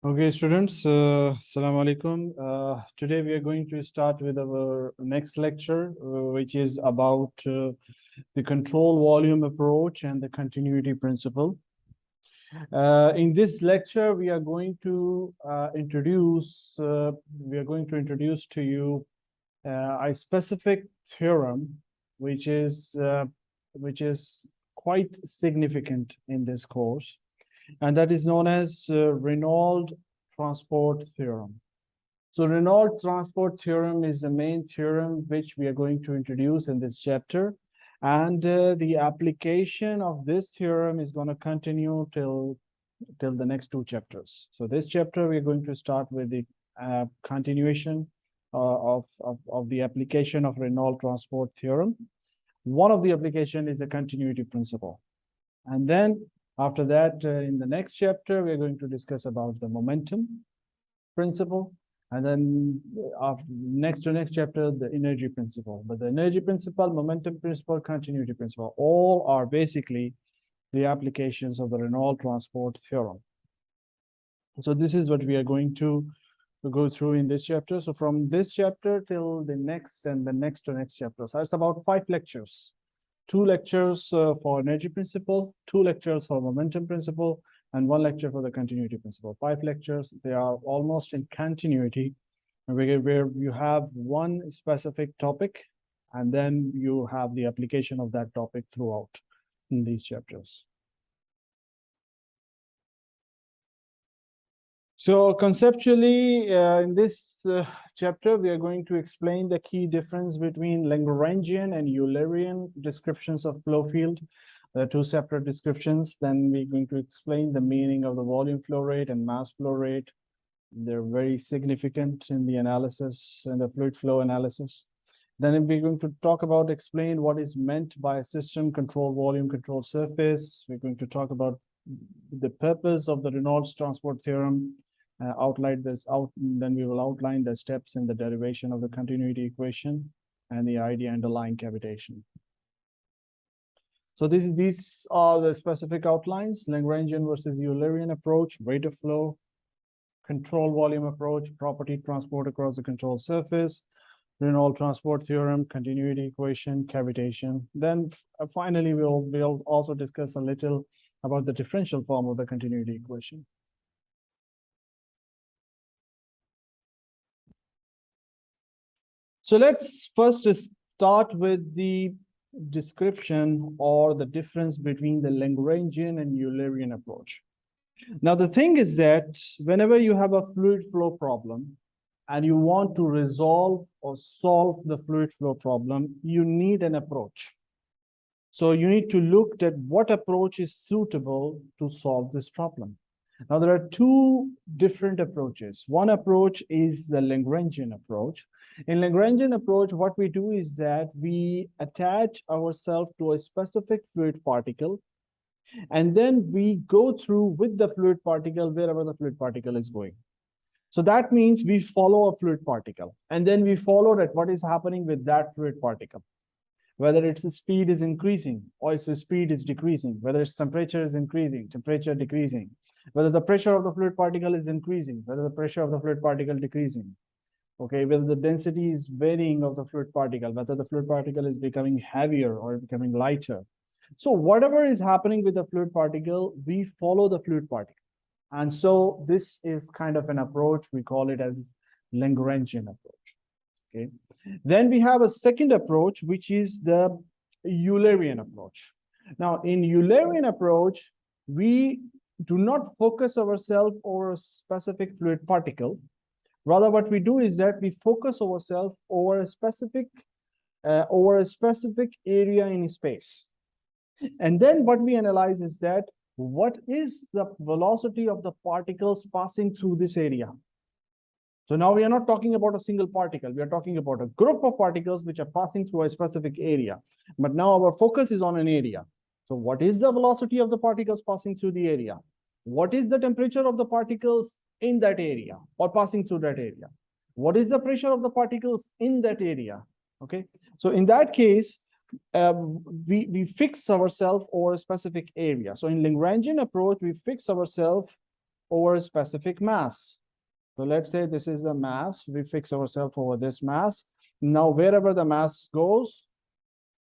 Okay, students, Assalamu alaikum. Today we are going to start with our next lecture, which is about the control volume approach and the continuity principle. In this lecture, we are going to introduce to you a specific theorem, which is quite significant in this course, and that is known as Reynolds transport theorem. So Reynolds transport theorem is the main theorem which we are going to introduce in this chapter. And the application of this theorem is going to continue till the next two chapters. So this chapter, we're going to start with the continuation of the application of Reynolds transport theorem. One of the application is the continuity principle. And then after that, in the next chapter, we're going to discuss about the momentum principle. And then next chapter, the energy principle. But the energy principle, momentum principle, continuity principle, all are basically the applications of the Reynolds transport theorem. So this is what we are going to go through in this chapter. So from this chapter till the next and the next chapter. So it's about 5 lectures. 2 lectures for energy principle, 2 lectures for momentum principle, and 1 lecture for the continuity principle. 5 lectures, they are almost in continuity, where you have one specific topic, and then you have the application of that topic throughout in these chapters. So conceptually, in this chapter, we are going to explain the key difference between Lagrangian and Eulerian descriptions of flow field. There are 2 separate descriptions. Then we're going to explain the meaning of the volume flow rate and mass flow rate. They're very significant in the analysis and the fluid flow analysis. Then we're going to explain what is meant by a system control volume control surface. We're going to talk about the purpose of the Reynolds transport theorem. Then we will outline the steps in the derivation of the continuity equation and the idea underlying cavitation. So these are the specific outlines: Lagrangian versus Eulerian approach, rate of flow, control volume approach, property transport across the control surface, Reynolds transport theorem, continuity equation, cavitation. Then finally, we'll also discuss a little about the differential form of the continuity equation. So let's first start with the description or the difference between the Lagrangian and Eulerian approach. Now, the thing is that whenever you have a fluid flow problem and you want to resolve or solve the fluid flow problem, you need an approach. So you need to look at what approach is suitable to solve this problem. Now, there are 2 different approaches. One approach is the Lagrangian approach. In Lagrangian approach, what we do is that we attach ourselves to a specific fluid particle, and then we go through with the fluid particle wherever the fluid particle is going. So that means we follow a fluid particle, and then we follow that what is happening with that fluid particle, whether its speed is increasing or its speed is decreasing, whether its temperature is increasing, temperature decreasing, whether the pressure of the fluid particle is increasing, whether the pressure of the fluid particle decreasing, okay, whether the density is varying of the fluid particle, whether the fluid particle is becoming heavier or becoming lighter. So whatever is happening with the fluid particle, we follow the fluid particle. And so this is kind of an approach, we call it as Lagrangian approach, okay? Then we have a second approach, which is the Eulerian approach. Now, in Eulerian approach, we do not focus ourselves over a specific fluid particle. Rather, what we do is that we focus ourselves over a specific area in space. And then what we analyze is that what is the velocity of the particles passing through this area. So now we are not talking about a single particle. We are talking about a group of particles which are passing through a specific area. But now our focus is on an area. So what is the velocity of the particles passing through the area? What is the temperature of the particles in that area or passing through that area? What is the pressure of the particles in that area? Okay. So in that case, we fix ourselves over a specific area. So in Lagrangian approach, we fix ourselves over a specific mass. So let's say this is the mass. We fix ourselves over this mass. Now, wherever the mass goes,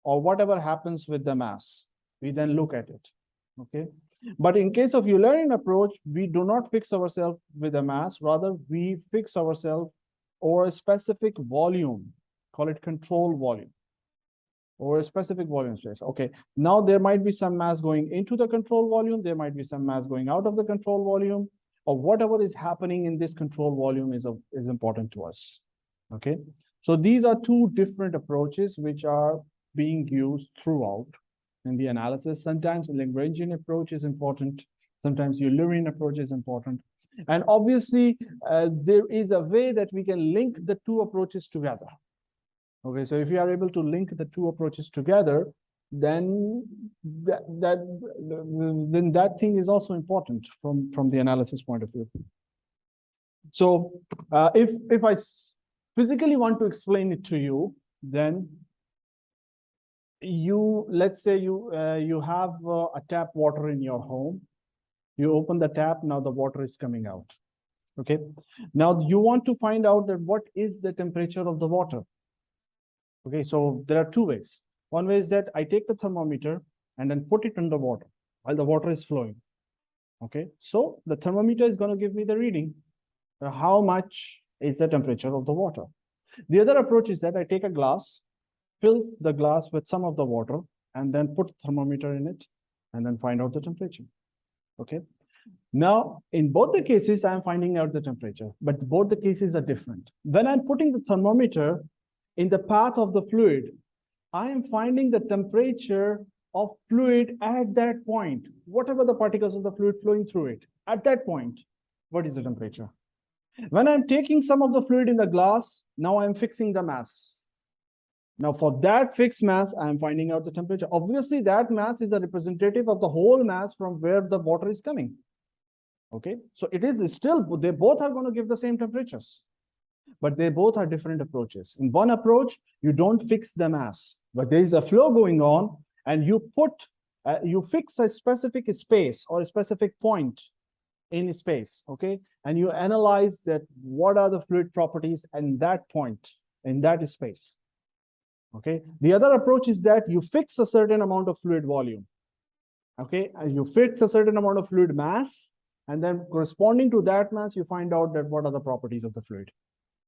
or whatever happens with the mass, we then look at it. Okay. But in case of Eulerian approach, we do not fix ourselves with a mass. Rather, we fix ourselves over a specific volume, call it control volume, or a specific volume space. Okay. Now there might be some mass going into the control volume. There might be some mass going out of the control volume, or whatever is happening in this control volume is important to us. Okay. So these are two different approaches which are being used throughout in the analysis. Sometimes the Lagrangian approach is important. Sometimes Eulerian approach is important. And obviously, there is a way that we can link the two approaches together. Okay, so if you are able to link the two approaches together, then that thing is also important from the analysis point of view. So if I physically want to explain it to you, then let's say you have a tap water in your home. You open the tap, now the water is coming out. Okay, now you want to find out that what is the temperature of the water. Okay, so there are two ways. One way is that I take the thermometer and then put it in the water while the water is flowing. Okay, so the thermometer is going to give me the reading. How much is the temperature of the water? The other approach is that I take a glass, fill the glass with some of the water, and then put the thermometer in it, and then find out the temperature. Okay. Now, in both the cases, I'm finding out the temperature, but both the cases are different. When I'm putting the thermometer in the path of the fluid, I am finding the temperature of fluid at that point, whatever the particles of the fluid flowing through it. At that point, what is the temperature? When I'm taking some of the fluid in the glass, now I'm fixing the mass. Now, for that fixed mass, I'm finding out the temperature. Obviously, that mass is a representative of the whole mass from where the water is coming. Okay, so it is still, they both are going to give the same temperatures, but they both are different approaches. In one approach, you don't fix the mass, but there is a flow going on, and you fix a specific space or a specific point in space. Okay, and you analyze that what are the fluid properties in that point, in that space. Okay, the other approach is that you fix a certain amount of fluid volume. Okay, and you fix a certain amount of fluid mass, and then corresponding to that mass, you find out that what are the properties of the fluid.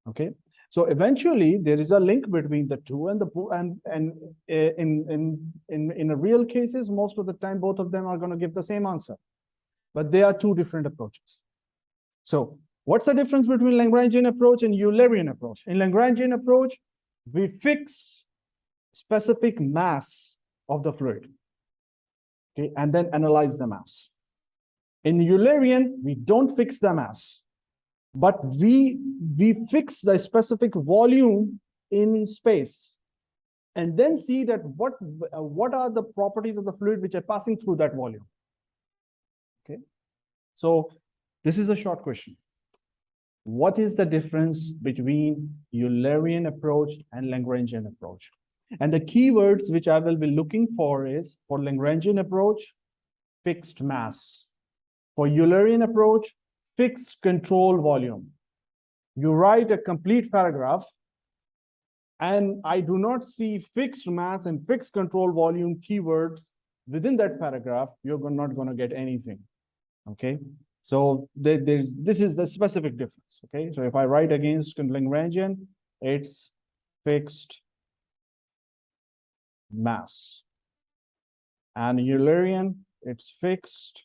Okay, so eventually there is a link between the two, and in a real cases, most of the time, both of them are going to give the same answer, but they are two different approaches. So what's the difference between Lagrangian approach and Eulerian approach? In Lagrangian approach, we fix specific mass of the fluid, okay, and then analyze the mass. In Eulerian, we don't fix the mass, but we fix the specific volume in space, and then see that what are the properties of the fluid which are passing through that volume. Okay, so this is a short question. What is the difference between Eulerian approach and Lagrangian approach? And the keywords which I will be looking for is, for Lagrangian approach, fixed mass. For Eulerian approach, fixed control volume. You write a complete paragraph, and I do not see fixed mass and fixed control volume keywords within that paragraph. You're not going to get anything. Okay, so this is the specific difference. Okay, so if I write against Lagrangian, it's fixed mass, and Eulerian, it's fixed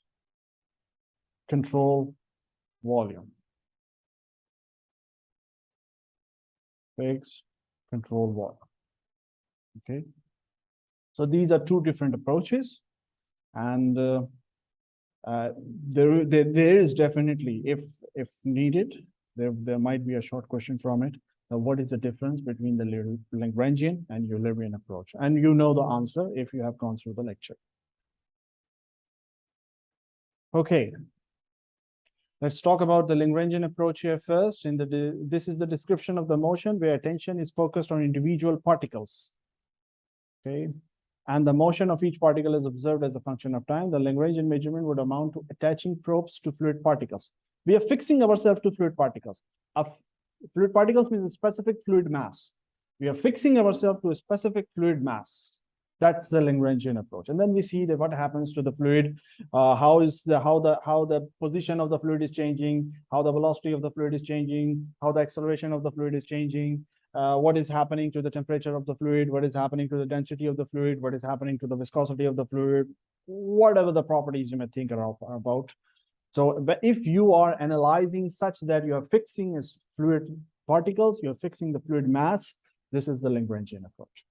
control volume. Fixed control volume. Okay, so these are two different approaches, and there is definitely, if needed, there might be a short question from it. What is the difference between the Lagrangian and Eulerian approach? And you know the answer if you have gone through the lecture. Okay, let's talk about the Lagrangian approach here first. This is the description of the motion where attention is focused on individual particles. Okay, and the motion of each particle is observed as a function of time, the Lagrangian measurement would amount to attaching probes to fluid particles. We are fixing ourselves to fluid particles. Fluid particles means a specific fluid mass. We are fixing ourselves to a specific fluid mass. That's the Lagrangian approach. And then we see that what happens to the fluid, how the position of the fluid is changing, how the velocity of the fluid is changing, how the acceleration of the fluid is changing, what is happening to the temperature of the fluid, what is happening to the density of the fluid, what is happening to the viscosity of the fluid, whatever the properties you may think about. So, but if you are analyzing such that you are fixing as fluid particles, you're fixing the fluid mass, this is the Lagrangian approach.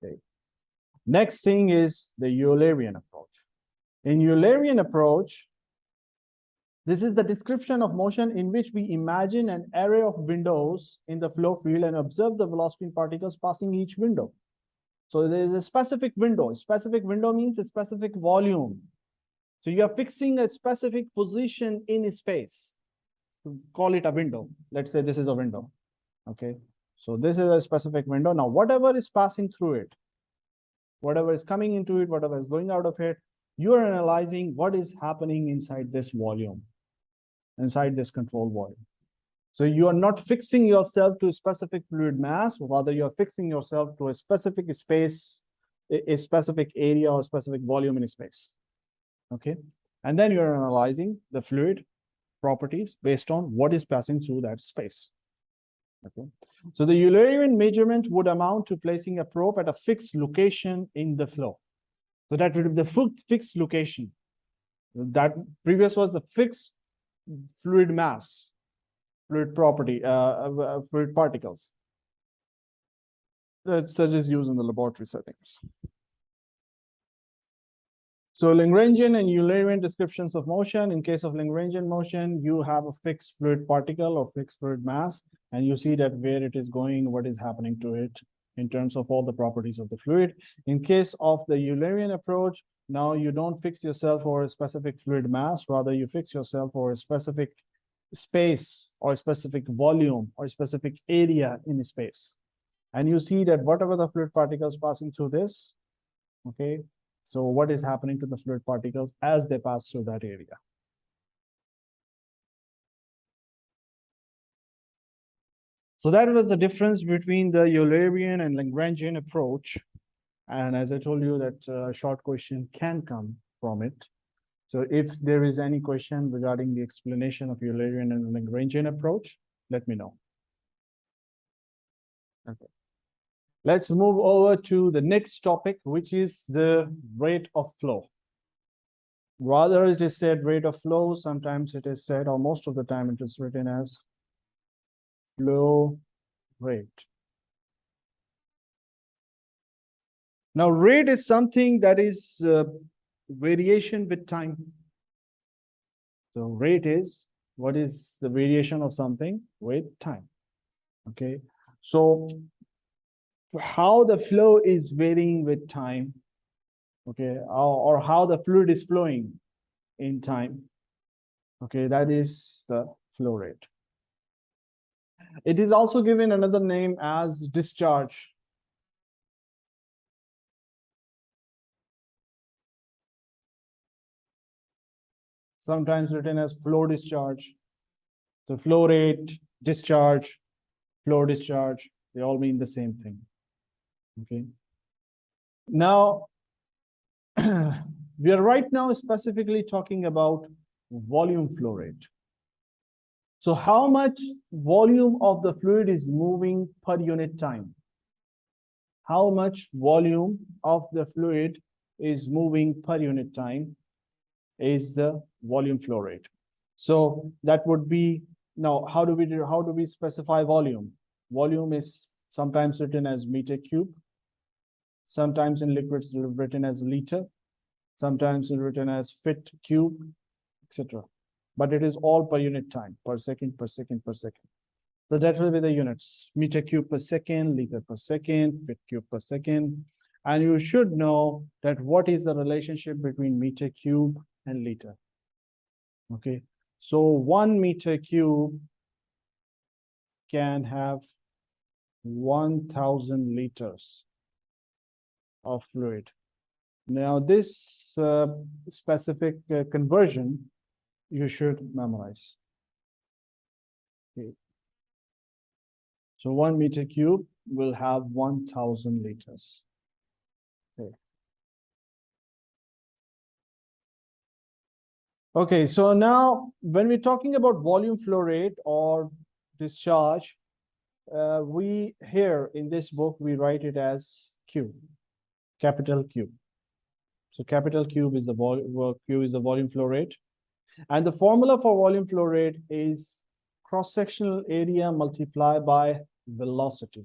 Okay. Next thing is the Eulerian approach. In Eulerian approach, this is the description of motion in which we imagine an array of windows in the flow field and observe the velocity in particles passing each window. So there is a specific window. A specific window means a specific volume. So you are fixing a specific position in space. Call it a window. Let's say this is a window. Okay. So this is a specific window. Now, whatever is passing through it, whatever is coming into it, whatever is going out of it, you are analyzing what is happening inside this volume, inside this control volume. So you are not fixing yourself to a specific fluid mass, rather you are fixing yourself to a specific space, a specific area or specific volume in space. Okay. And then you're analyzing the fluid properties based on what is passing through that space. Okay. So the Eulerian measurement would amount to placing a probe at a fixed location in the flow. So that would be the fixed location. That previous was the fixed fluid mass, fluid property, fluid particles. That's such as used in the laboratory settings. So Lagrangian and Eulerian descriptions of motion. In case of Lagrangian motion, you have a fixed fluid particle or fixed fluid mass, and you see that where it is going, what is happening to it in terms of all the properties of the fluid. In case of the Eulerian approach, now you don't fix yourself for a specific fluid mass, rather you fix yourself for a specific space or a specific volume or a specific area in space. And you see that whatever the fluid particles passing through this, okay, so what is happening to the fluid particles as they pass through that area? So that was the difference between the Eulerian and Lagrangian approach. And as I told you that a short question can come from it. So if there is any question regarding the explanation of Eulerian and Lagrangian approach, let me know. Okay. Let's move over to the next topic, which is the rate of flow. Rather, it is said rate of flow. Sometimes it is said, or most of the time it is written as flow rate. Now, rate is something that is variation with time. So rate is what is the variation of something with time. Okay. So how the flow is varying with time, okay, or how the fluid is flowing in time, okay, that is the flow rate. It is also given another name as discharge. Sometimes written as flow discharge. So flow rate, discharge, flow discharge, they all mean the same thing. Okay. Now, we are right now specifically talking about volume flow rate. So how much volume of the fluid is moving per unit time? How much volume of the fluid is moving per unit time is the volume flow rate. So that would be, now how do we specify volume? Volume is sometimes written as meter cube. Sometimes in liquids written as liter, sometimes written as foot cube, etc. But it is all per unit time, per second, per second, per second. So that will be the units: meter cube per second, liter per second, foot cube per second. And you should know that what is the relationship between meter cube and liter. Okay, so 1 meter cube can have 1,000 liters. of fluid. Now, this specific conversion you should memorize. Okay. So 1 meter cube will have 1,000 liters. Okay. Okay, so now when we're talking about volume flow rate or discharge, we here in this book, we write it as Q, capital Q. So capital Q is the volume flow rate. And the formula for volume flow rate is cross-sectional area multiplied by velocity.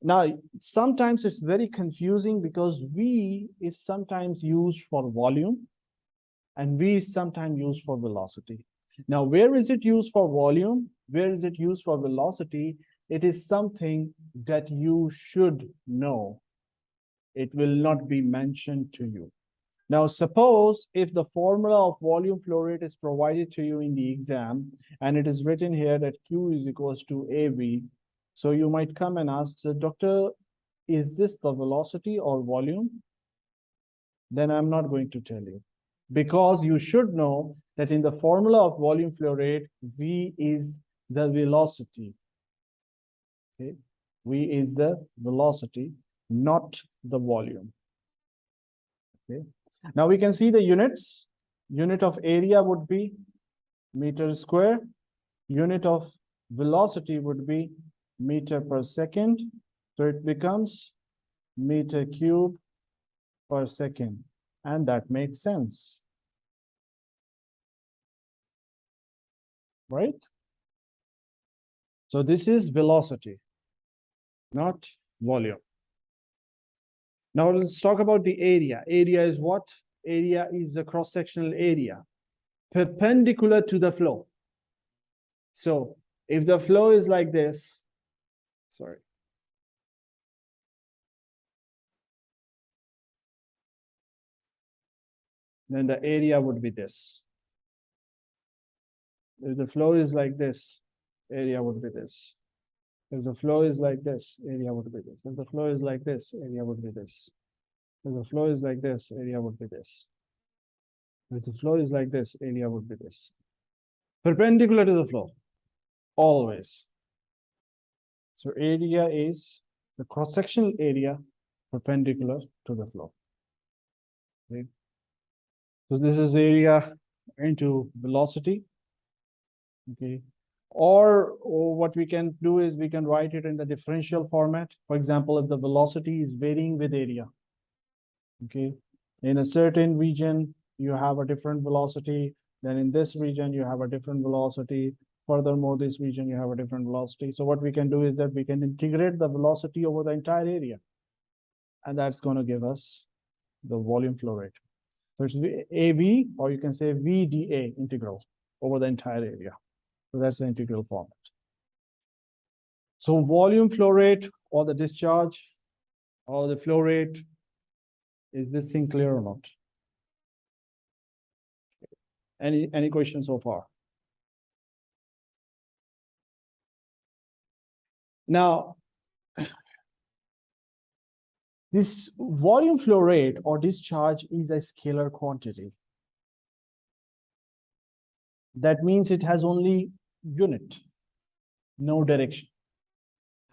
Now, sometimes it's very confusing because V is sometimes used for volume and V is sometimes used for velocity. Now, where is it used for volume? Where is it used for velocity? It is something that you should know. It will not be mentioned to you. Now, suppose if the formula of volume flow rate is provided to you in the exam, and it is written here that Q is equals to AV, so you might come and ask, Doctor, is this the velocity or volume? Then I'm not going to tell you, because you should know that in the formula of volume flow rate, V is the velocity. Okay, V is the velocity, not the volume. Okay. Now we can see the units. Unit of area would be meter square. Unit of velocity would be meter per second. So it becomes meter cube per second. And that makes sense. Right? So this is velocity, not volume. Now let's talk about the area. Area is what? Area is the cross-sectional area perpendicular to the flow. So if the flow is like this, sorry. Then the area would be this. If the flow is like this, area would be this. If the flow is like this, area would be this. If the flow is like this, area would be this. If the flow is like this, area would be this. If the flow is like this, area would be this. Perpendicular to the flow, always. So area is the cross-sectional area perpendicular to the flow. Okay. So this is area into velocity. Okay. Or what we can do is we can write it in the differential format. For example, if the velocity is varying with area. Okay. In a certain region, you have a different velocity. Then in this region, you have a different velocity. Furthermore, this region, you have a different velocity. So what we can do is that we can integrate the velocity over the entire area. And that's going to give us the volume flow rate. So it's AV, or you can say VdA integral over the entire area. So that's the integral format. So volume flow rate or the discharge or the flow rate, is this thing clear or not? Any questions so far? Now, this volume flow rate or discharge is a scalar quantity. That means it has only unit, no direction.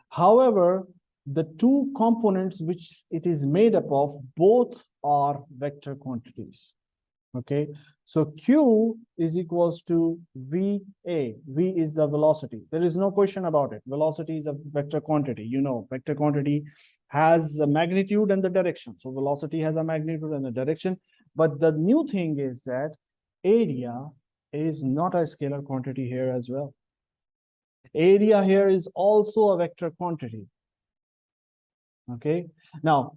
However, the two components which it is made up of, both are vector quantities. Okay, so Q is equals to VA. V is the velocity. There is no question about it. Velocity is a vector quantity. You know, vector quantity has a magnitude and the direction. So velocity has a magnitude and a direction. But the new thing is that area is not a scalar quantity here as well. Area here is also a vector quantity. Okay, now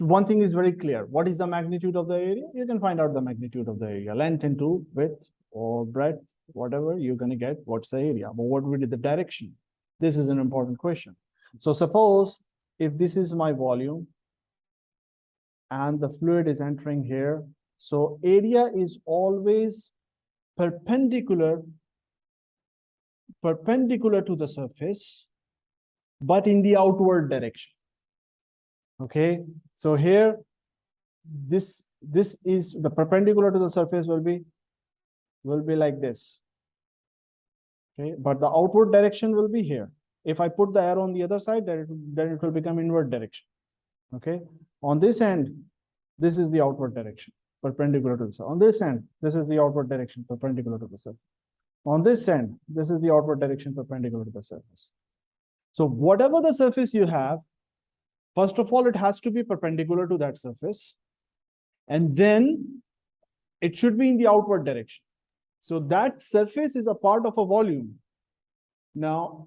one thing is very clear. What is the magnitude of the area? You can find out the magnitude of the area. Length into width or breadth, whatever, you're going to get what's the area. But what would be the direction? This is an important question. So suppose if this is my volume and the fluid is entering here, so area is always perpendicular to the surface, but in the outward direction. Okay, so here, this is the perpendicular to the surface will be like this. Okay, but the outward direction will be here. If I put the arrow on the other side, then it will become inward direction. Okay, on this end, this is the outward direction, perpendicular to the surface. On this end, this is the outward direction, perpendicular to the surface. On this end, this is the outward direction, perpendicular to the surface. So whatever the surface you have, first of all, it has to be perpendicular to that surface, and then it should be in the outward direction. So that surface is a part of a volume. Now,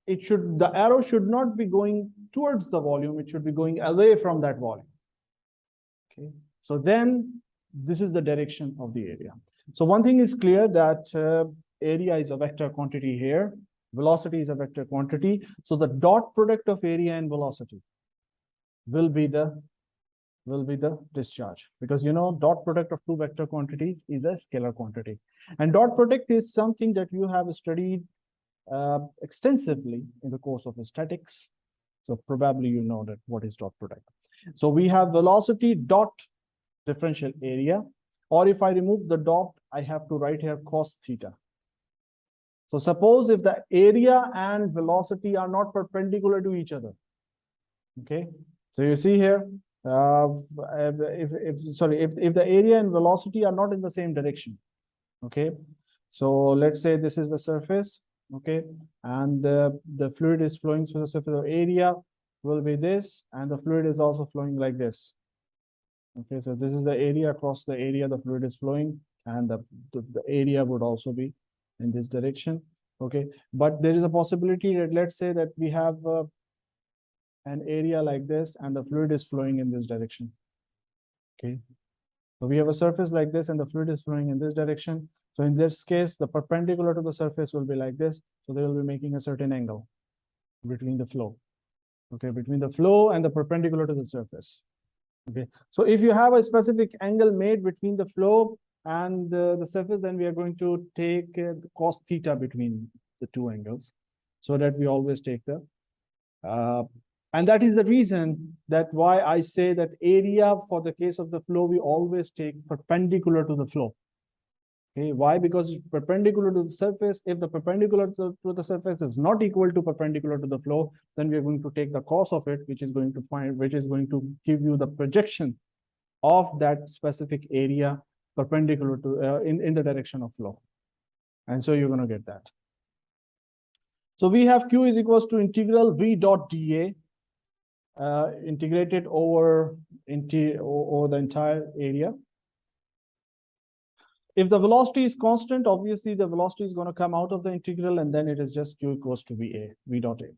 the arrow should not be going towards the volume, it should be going away from that volume. Okay, so then this is the direction of the area. So one thing is clear, that area is a vector quantity here, velocity is a vector quantity. So the dot product of area and velocity will be the discharge, because dot product of two vector quantities is a scalar quantity, and dot product is something that you have studied extensively in the course of statics. So probably you know that what is dot product. So we have velocity dot differential area, or if I remove the dot, I have to write here cos theta. So suppose if the area and velocity are not perpendicular to each other. Okay, so you see here, if the area and velocity are not in the same direction. Okay, so let's say this is the surface. Okay, and the fluid is flowing through the surface. The area will be this, and the fluid is also flowing like this. Okay, so this is the area. Across the area the fluid is flowing, and the area would also be in this direction. Okay, but there is a possibility that, let's say that we have an area like this, and the fluid is flowing in this direction. Okay, so we have a surface like this, and the fluid is flowing in this direction. So in this case, the perpendicular to the surface will be like this. So they will be making a certain angle between the flow. Okay, between the flow and the perpendicular to the surface. Okay, so if you have a specific angle made between the flow and the surface, then we are going to take the cos theta between the two angles, so that we always take the and that is the reason that why I say that area for the case of the flow, we always take perpendicular to the flow. Okay, why? Because perpendicular to the surface, if the perpendicular to the surface is not equal to perpendicular to the flow, then we are going to take the cos of it, which is going to give you the projection of that specific area perpendicular to in the direction of flow. And so you're going to get that. So we have Q is equals to integral V dot dA integrated over the entire area. If the velocity is constant, obviously the velocity is going to come out of the integral, and then it is just Q equals to V dot A.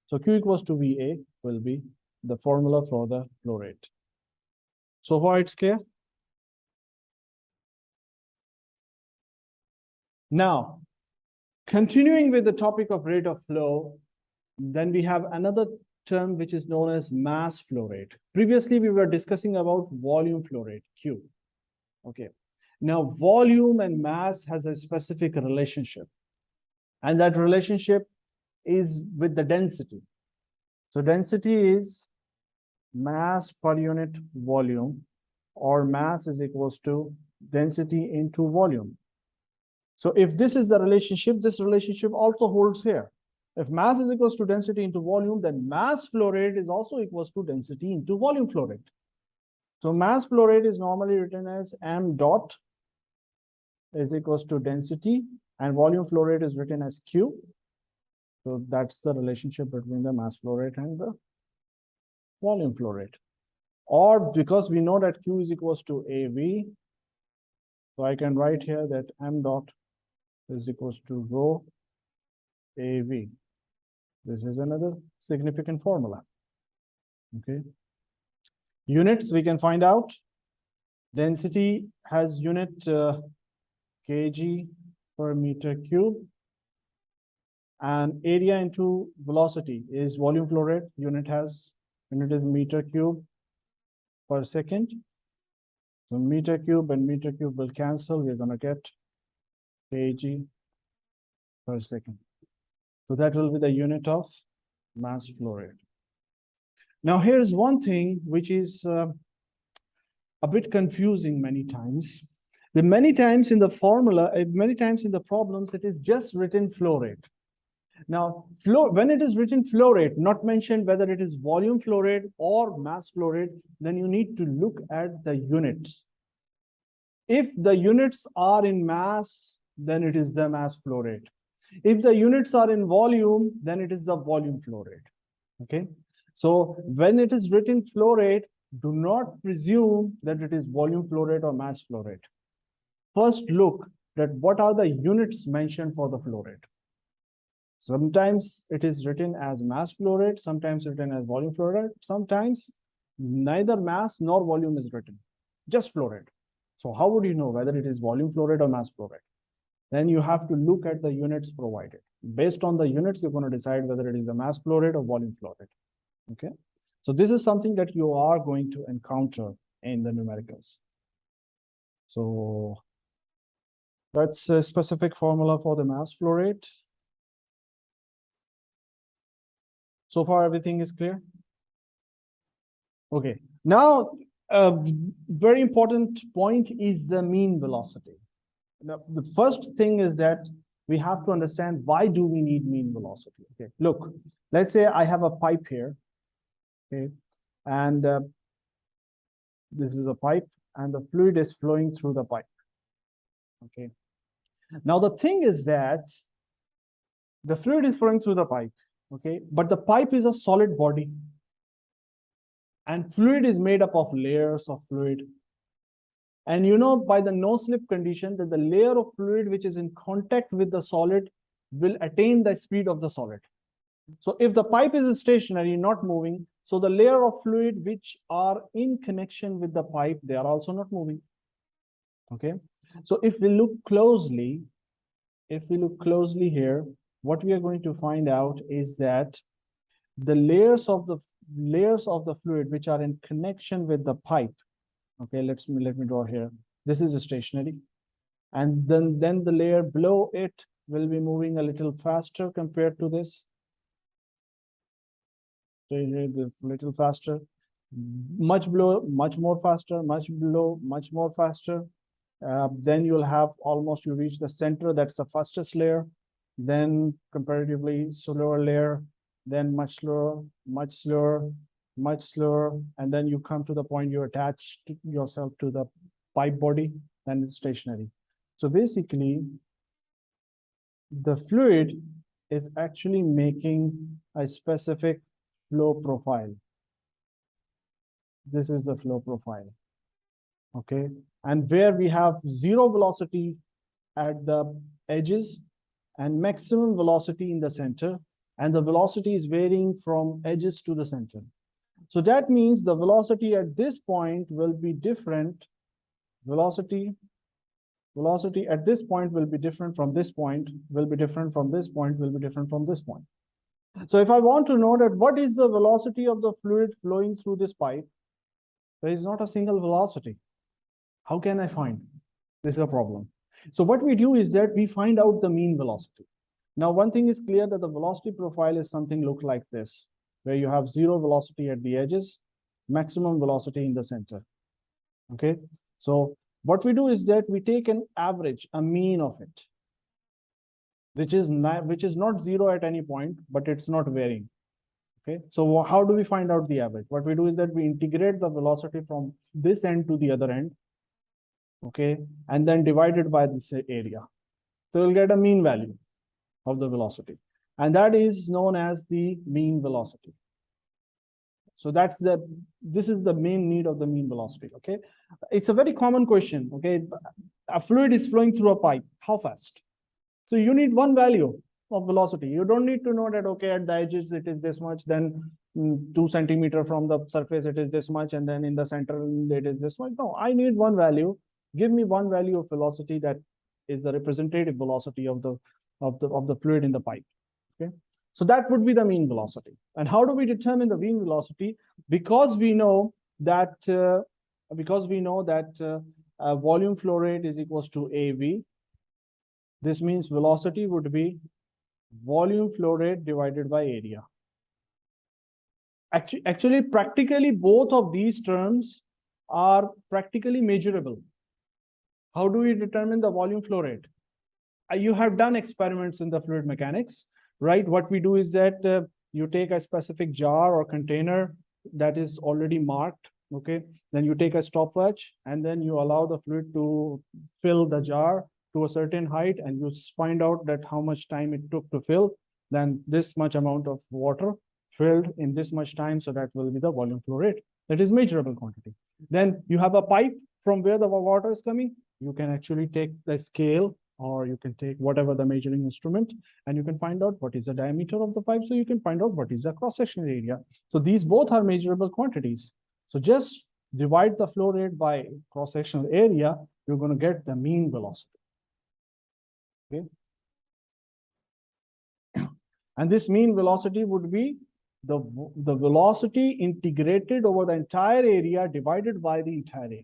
So Q equals to VA will be the formula for the flow rate. So far it's clear? Now, continuing with the topic of rate of flow, then we have another term which is known as mass flow rate. Previously, we were discussing about volume flow rate, Q. Okay. Now, volume and mass has a specific relationship, and that relationship is with the density. So density is mass per unit volume, or mass is equals to density into volume. So if this is the relationship, this relationship also holds here. If mass is equals to density into volume, then mass flow rate is also equals to density into volume flow rate. So mass flow rate is normally written as m dot is equals to density, and volume flow rate is written as Q. So that's the relationship between the mass flow rate and the volume flow rate. Or because we know that Q is equals to AV, so I can write here that m dot is equals to rho AV. This is another significant formula. Okay. Units we can find out. Density has unit kg per meter cube, and area into velocity is volume flow rate. Unit is meter cube per second. So meter cube and meter cube will cancel. We're going to get kg per second. So that will be the unit of mass flow rate. Now, here's one thing which is a bit confusing many times. Many times in the formula, many times in the problems, it is just written flow rate. Now, when it is written flow rate, not mentioned whether it is volume flow rate or mass flow rate, then you need to look at the units. If the units are in mass, then it is the mass flow rate. If the units are in volume, then it is the volume flow rate. Okay. So when it is written flow rate, do not presume that it is volume flow rate or mass flow rate. First, look at what are the units mentioned for the flow rate. Sometimes it is written as mass flow rate, sometimes written as volume flow rate, sometimes neither mass nor volume is written, just flow rate. So how would you know whether it is volume flow rate or mass flow rate? Then you have to look at the units provided. Based on the units, you're going to decide whether it is a mass flow rate or volume flow rate. Okay. So this is something that you are going to encounter in the numericals. So that's a specific formula for the mass flow rate. So far, everything is clear? Okay. Now, a very important point is the mean velocity. Now, the first thing is that we have to understand why do we need mean velocity. Okay. Look, let's say I have a pipe here. Okay. And this is a pipe and the fluid is flowing through the pipe. Okay. Now, the thing is that the fluid is flowing through the pipe. Okay. But the pipe is a solid body. And fluid is made up of layers of fluid. And you know, by the no-slip condition, that the layer of fluid which is in contact with the solid will attain the speed of the solid. So if the pipe is stationary, not moving, so the layer of fluid which are in connection with the pipe, they are also not moving. Okay. So if we look closely here, what we are going to find out is that the layers of the fluid which are in connection with the pipe. Okay, let me draw here. This is stationary, and then the layer below it will be moving a little faster compared to this. So here the little faster, much below, much more faster, much below, much more faster. Then you'll have almost, you reach the center, that's the fastest layer. Then comparatively slower layer, then much slower, much slower, much slower, and then you come to the point you attach yourself to the pipe body, then it's stationary. So basically, the fluid is actually making a specific flow profile. This is the flow profile. Okay, and where we have zero velocity at the edges and maximum velocity in the center, and the velocity is varying from edges to the center. So that means the velocity at this point will be different. Velocity at this point will be different from this point, will be different from this point, will be different from this point. So if I want to know that what is the velocity of the fluid flowing through this pipe, there is not a single velocity. How can I find? This is a problem. So what we do is that we find out the mean velocity. Now, one thing is clear, that the velocity profile is something look like this, where you have zero velocity at the edges, maximum velocity in the center. Okay, so what we do is that we take an average, a mean of it, which is not zero at any point, but it's not varying. Okay, so how do we find out the average? What we do is that we integrate the velocity from this end to the other end, okay, and then divide it by this area. So we'll get a mean value of the velocity, and that is known as the mean velocity. So this is the main need of the mean velocity. Okay, it's a very common question. Okay, a fluid is flowing through a pipe. How fast? So you need one value of velocity. You don't need to know that, okay, at the edges it is this much, then 2 centimeters from the surface it is this much, and then in the center it is this much. No, I need one value. Give me one value of velocity that is the representative velocity of the fluid in the pipe. Okay, so that would be the mean velocity. And how do we determine the mean velocity? Because we know that volume flow rate is equals to AV. This means velocity would be volume flow rate divided by area. Actually, practically, both of these terms are practically measurable. How do we determine the volume flow rate? You have done experiments in the fluid mechanics, right? What we do is that you take a specific jar or container that is already marked, okay? Then you take a stopwatch and then you allow the fluid to fill the jar to a certain height, and you find out that how much time it took to fill. Then this much amount of water filled in this much time, so that will be the volume flow rate. That is measurable quantity. Then you have a pipe from where the water is coming. You can actually take the scale, or you can take whatever the measuring instrument, and you can find out what is the diameter of the pipe, so you can find out what is the cross-sectional area. So these both are measurable quantities. So just divide the flow rate by cross-sectional area, you're going to get the mean velocity. Okay. And this mean velocity would be the velocity integrated over the entire area divided by the entire area.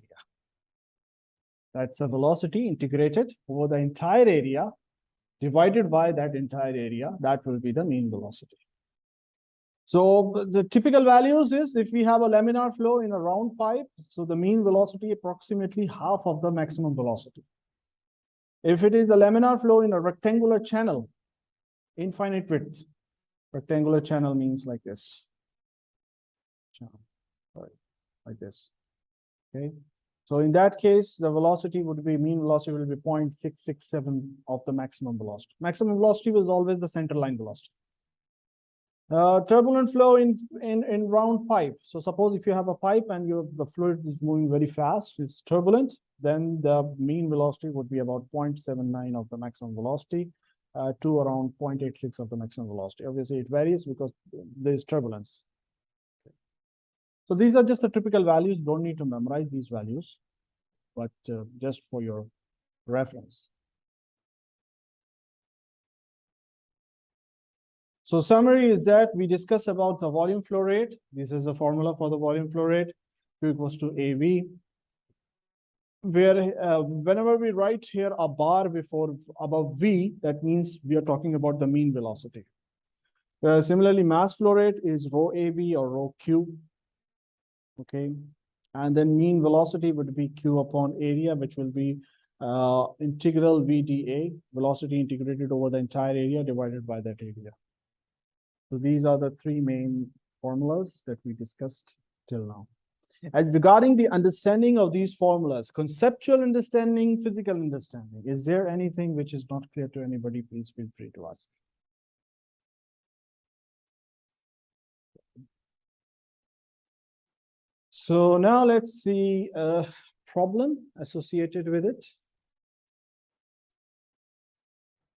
That's a velocity integrated over the entire area divided by that entire area. That will be the mean velocity. So the typical values is, if we have a laminar flow in a round pipe, so the mean velocity approximately half of the maximum velocity. If it is a laminar flow in a rectangular channel, infinite width, rectangular channel means like this. Sorry, like this. Okay. So in that case, the velocity would be, mean velocity will be 0.667 of the maximum velocity. Maximum velocity was always the center line velocity. Turbulent flow in round pipe. So suppose if you have a pipe and the fluid is moving very fast, it's turbulent, then the mean velocity would be about 0.79 of the maximum velocity to around 0.86 of the maximum velocity. Obviously, it varies because there is turbulence. So these are just the typical values. Don't need to memorize these values, but just for your reference. So summary is that we discuss about the volume flow rate. This is the formula for the volume flow rate. Q equals to AV. Where whenever we write here a bar above V, that means we are talking about the mean velocity. Similarly, mass flow rate is rho AV or rho Q. Okay, and then mean velocity would be Q upon area, which will be integral VdA, velocity integrated over the entire area divided by that area. So these are the three main formulas that we discussed till now. As regarding the understanding of these formulas, conceptual understanding, physical understanding, is there anything which is not clear to anybody? Please feel free to ask. So now let's see a problem associated with it.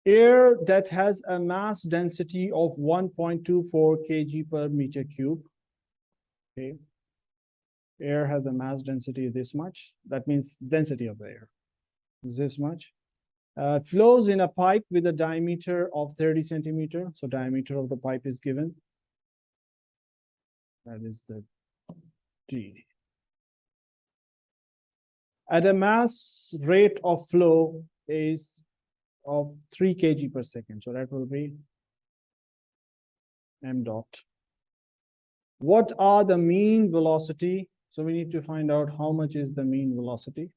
Air that has a mass density of 1.24 kg per meter cube. Okay. Air has a mass density this much. That means density of the air is this much. Flows in a pipe with a diameter of 30 centimeter. So diameter of the pipe is given. That is the G. At a mass rate of flow is of 3 kg per second. So that will be m dot. What are the mean velocity? So we need to find out how much is the mean velocity.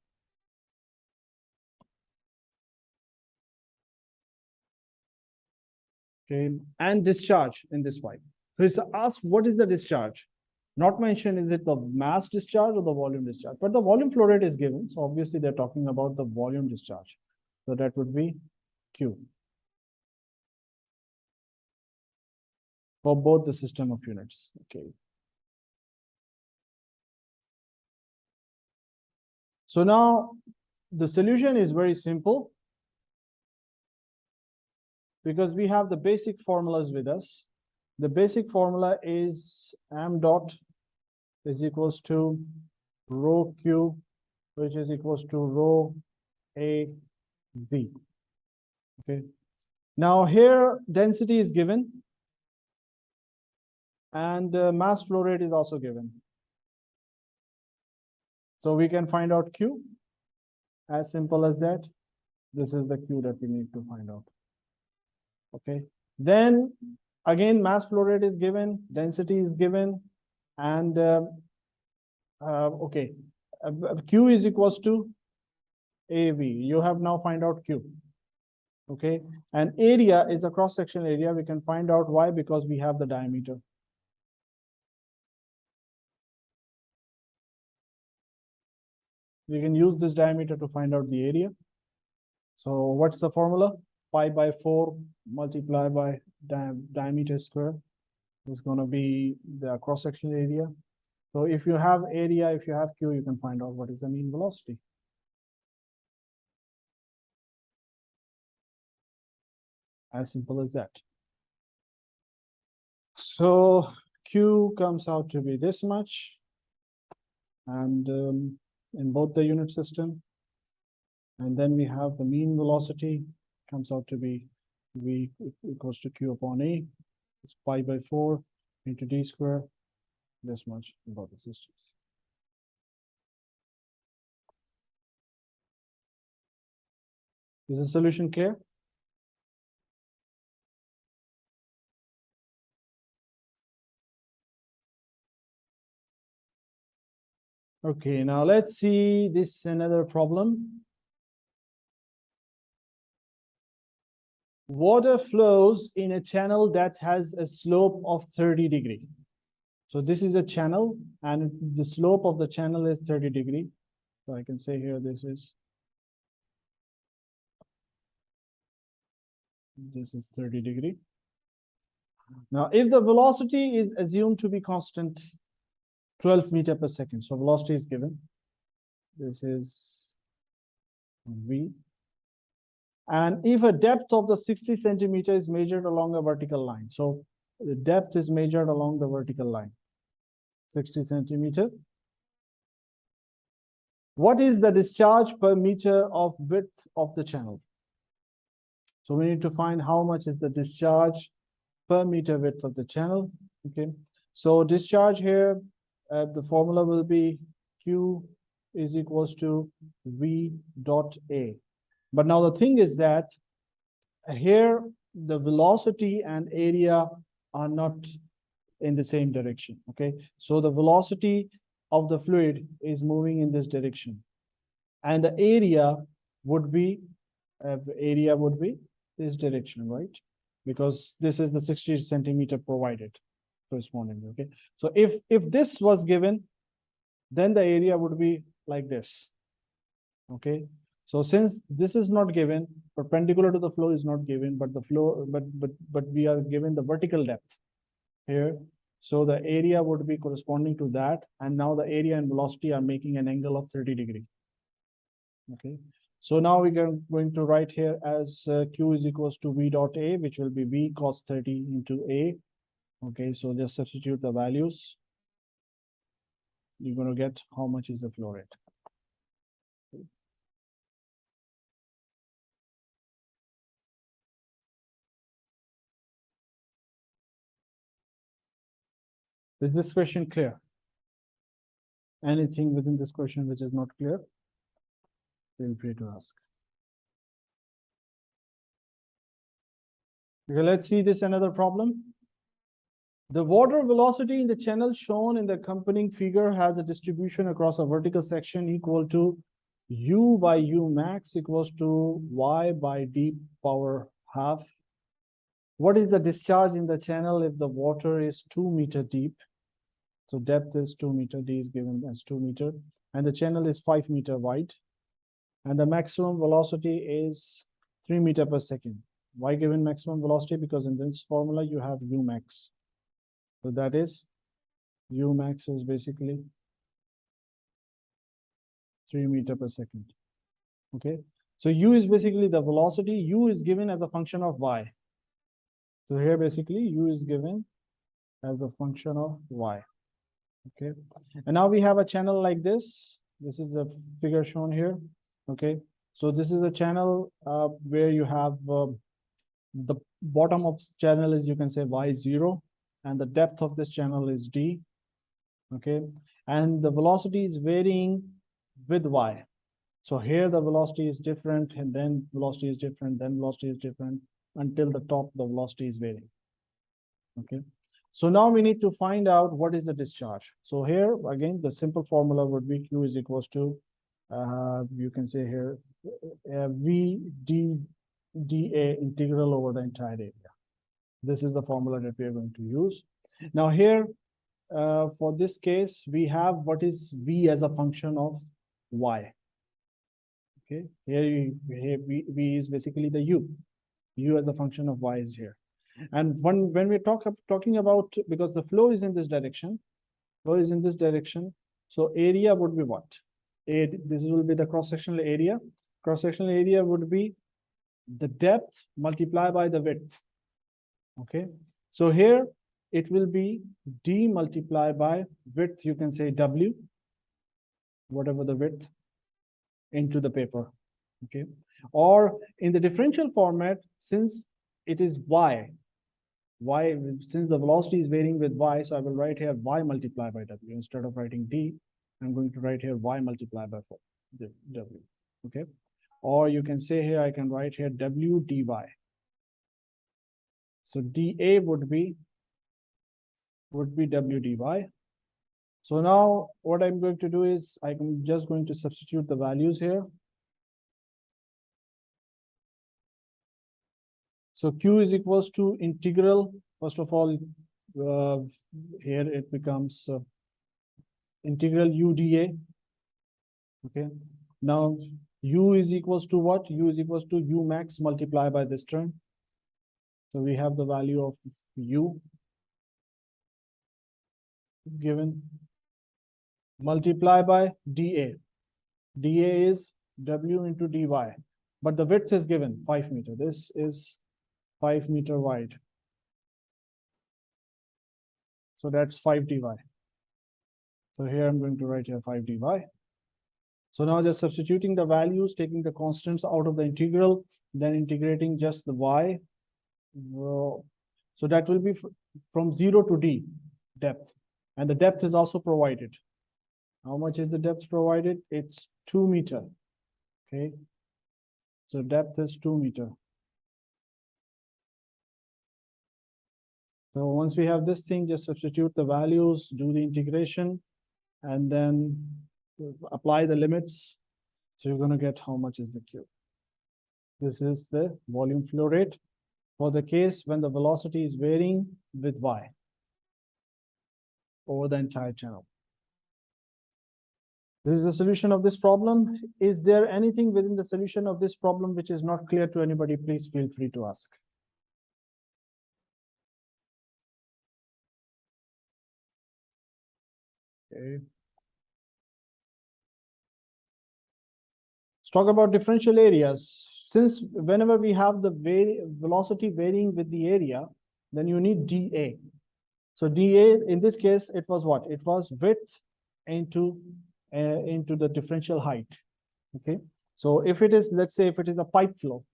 Okay, and discharge in this pipe. So it's asked what is the discharge? Not mentioned is it the mass discharge or the volume discharge, but the volume flow rate is given. So obviously they're talking about the volume discharge. So that would be Q for both the system of units. Okay. So now the solution is very simple because we have the basic formulas with us. The basic formula is m dot is equals to rho Q, which is equals to rho A V. Okay. Now here density is given and mass flow rate is also given. So we can find out Q, as simple as that. This is the Q that we need to find out. Okay. Then again, mass flow rate is given, density is given, And okay, Q is equals to AV. You have now find out Q. Okay, and area is a cross-sectional area. We can find out why, because we have the diameter. We can use this diameter to find out the area. So what's the formula? Pi by 4 multiplied by diameter square is going to be the cross-sectional area. So if you have area, if you have Q, you can find out what is the mean velocity. As simple as that. So Q comes out to be this much, and in both the unit system. And then we have the mean velocity comes out to be V equals to Q upon A. It's pi by 4 into D square, this much in both the systems. Is the solution clear? Okay, now let's see this another problem. Water flows in a channel that has a slope of 30 degrees. So this is a channel, and the slope of the channel is 30 degrees. So I can say here this is 30 degrees. Now, if the velocity is assumed to be constant, 12 meters per second. So velocity is given. This is V. And if a depth of the 60 centimeters is measured along a vertical line. So the depth is measured along the vertical line, 60 centimeters. What is the discharge per meter of width of the channel? So we need to find how much is the discharge per meter width of the channel. Okay. So discharge here, the formula will be Q is equals to V dot A. But now the thing is that here the velocity and area are not in the same direction. Okay, so the velocity of the fluid is moving in this direction, and the area would be this direction, right? Because this is the 60 centimeter provided correspondingly. Okay, so if this was given, then the area would be like this. Okay, so since this is not given, perpendicular to the flow is not given, but the flow, but we are given the vertical depth here. So the area would be corresponding to that, and now the area and velocity are making an angle of 30 degrees. Okay, so now we are going to write here as Q is equals to V dot A, which will be V cos 30 into A. Okay, so just substitute the values. You're going to get how much is the flow rate. Is this question clear? Anything within this question which is not clear, feel free to ask. Okay, let's see this another problem. The water velocity in the channel shown in the accompanying figure has a distribution across a vertical section equal to U by U max equals to Y by D power half. What is the discharge in the channel if the water is 2 meters deep? So depth is 2 meters, D is given as 2 meters, and the channel is 5 meters wide. And the maximum velocity is 3 meters per second. Why given maximum velocity? Because in this formula you have U max. So that is, U max is basically 3 meters per second. Okay, so U is basically the velocity. U is given as a function of Y. So here basically U is given as a function of Y. Okay, and now we have a channel like this. This is the figure shown here. Okay, so this is a channel where you have the bottom of channel is, you can say, Y0, and the depth of this channel is D. Okay, and the velocity is varying with Y. So here the velocity is different, and then velocity is different, then velocity is different, until the top the velocity is varying. Okay, So now we need to find out what is the discharge. So here again, the simple formula would be Q is equals to, you can say here, V d dA integral over the entire area. This is the formula that we are going to use. Now here, for this case, we have what is V as a function of Y. Okay, here V is basically the U as a function of Y is here. And when we're talking about, because the flow is in this direction, so area would be what? This will be the cross-sectional area. Cross-sectional area would be the depth multiplied by the width. Okay, so here it will be D multiplied by width, you can say W, whatever the width, into the paper. Okay, or in the differential format, since it is Y, since the velocity is varying with Y, so I will write here Y multiplied by W. Instead of writing D, I'm going to write here Y multiplied by W. Okay, or you can say here, I can write here W dy. So dA would be W dy. So now what I'm going to do is I'm just going to substitute the values here. So Q is equals to integral. First of all, here it becomes integral U dA. Okay. Now U is equals to what? U is equals to U max multiplied by this term. So we have the value of U given, multiply by dA. dA is W into dy, but the width is given 5 meter. This is 5 meter wide. So that's 5 dy. So here I'm going to write here 5 dy. So now just substituting the values, taking the constants out of the integral, then integrating just the y. So that will be from 0 to D depth, and the depth is also provided. How much is the depth provided? It's 2 meter. Okay, so depth is 2 meter. So once we have this thing, just substitute the values, do the integration, and then apply the limits. So you're going to get how much is the Q. This is the volume flow rate for the case when the velocity is varying with Y over the entire channel. This is the solution of this problem. Is there anything within the solution of this problem which is not clear to anybody? Please feel free to ask. Okay. Let's talk about differential areas. Since whenever we have the velocity varying with the area, then you need dA. So dA, in this case, it was what? It was width into the differential height. Okay. So if it is, let's say if it is a pipe flow.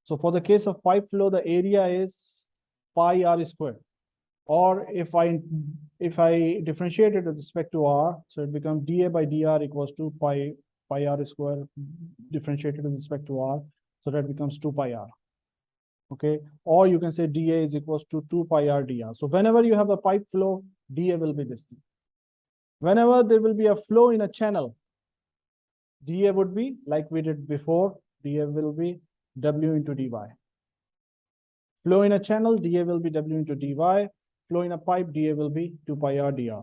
So for the case of pipe flow, the area is pi r squared. Or if I differentiate it with respect to r, so it becomes dA by dr equals to pi r squared differentiated with respect to r. So that becomes 2 pi r. Okay, or you can say dA is equals to 2 pi r dr. So whenever you have a pipe flow, dA will be this thing. Whenever there will be a flow in a channel, dA would be like we did before, dA will be W into dy. Flow in a channel, dA will be W into dy. Flow in a pipe, dA will be 2 pi r dr.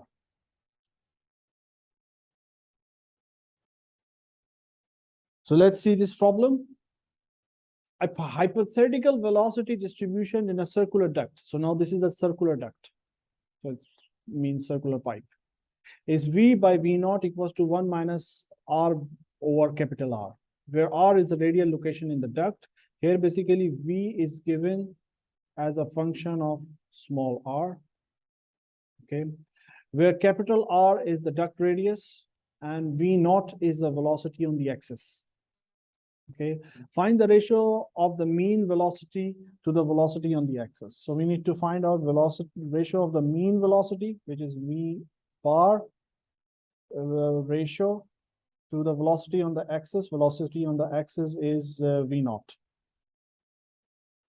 So let's see this problem. A hypothetical velocity distribution in a circular duct. So now this is a circular duct. So it means circular pipe. Is V by V naught equals to 1 minus R over capital R, where R is the radial location in the duct. Here basically V is given as a function of small r. Okay, where capital R is the duct radius and V naught is the velocity on the axis. Okay, find the ratio of the mean velocity to the velocity on the axis. So we need to find out ratio of the mean velocity, which is V bar, ratio to the velocity on the axis. Velocity on the axis is V naught.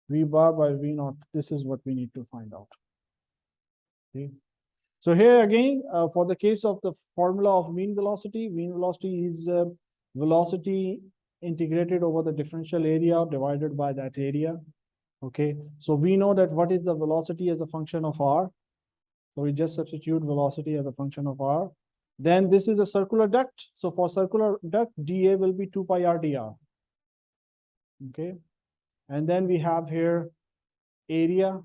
V bar by V naught. This is what we need to find out. Okay. So here again, for the case of the formula of mean velocity is velocity integrated over the differential area divided by that area. Okay, so we know that what is the velocity as a function of r. So we just substitute velocity as a function of r. Then this is a circular duct. So for circular duct, dA will be 2 pi r dr. Okay, and then we have here area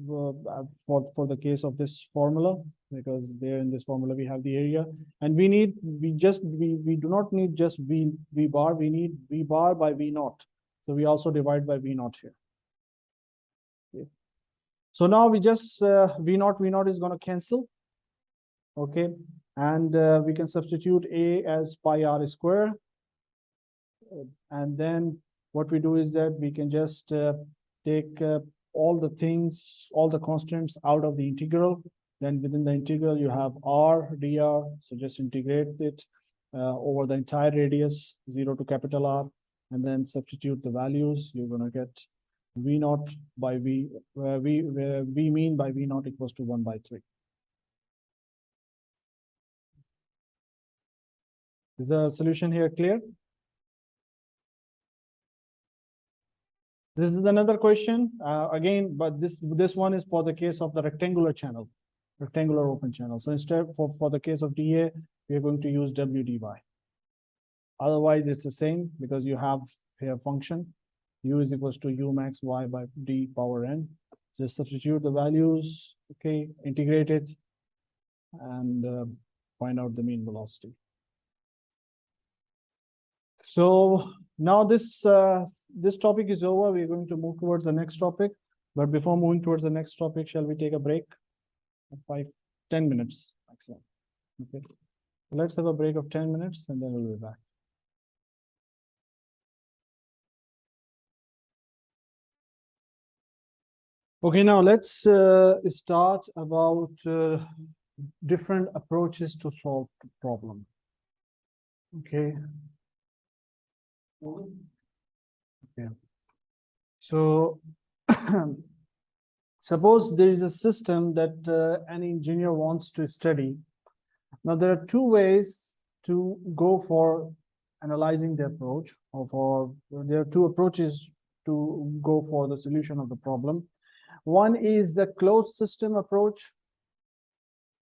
for the case of this formula, because there in this formula we have the area, and we do not need just v bar, we need v bar by v naught. So we also divide by v naught here. Okay. So now we just v naught is going to cancel. Okay, and we can substitute a as pi r square, and then what we do is that we can just take all the constants out of the integral. Then within the integral you have r dr, so just integrate it over the entire radius 0 to capital R, and then substitute the values. You're going to get v naught by v mean by v naught equals to 1 by 3. Is the solution here clear? This is another question again, but this one is for the case of the rectangular channel, rectangular open channel. So instead for the case of dA, we are going to use w dy. Otherwise, it's the same, because you have here function u is equals to u max y by d power n. Just substitute the values, okay, integrate it, and find out the mean velocity. So now this topic is over. We're going to move towards the next topic. But before moving towards the next topic, shall we take a break? 10 minutes maximum. Okay. Let's have a break of 10 minutes and then we'll be back. Okay, now let's start about different approaches to solve the problem. Okay. Okay. So suppose there is a system that an engineer wants to study. Now there are two ways to go for analyzing the approach, or there are two approaches to go for the solution of the problem. One is the closed system approach.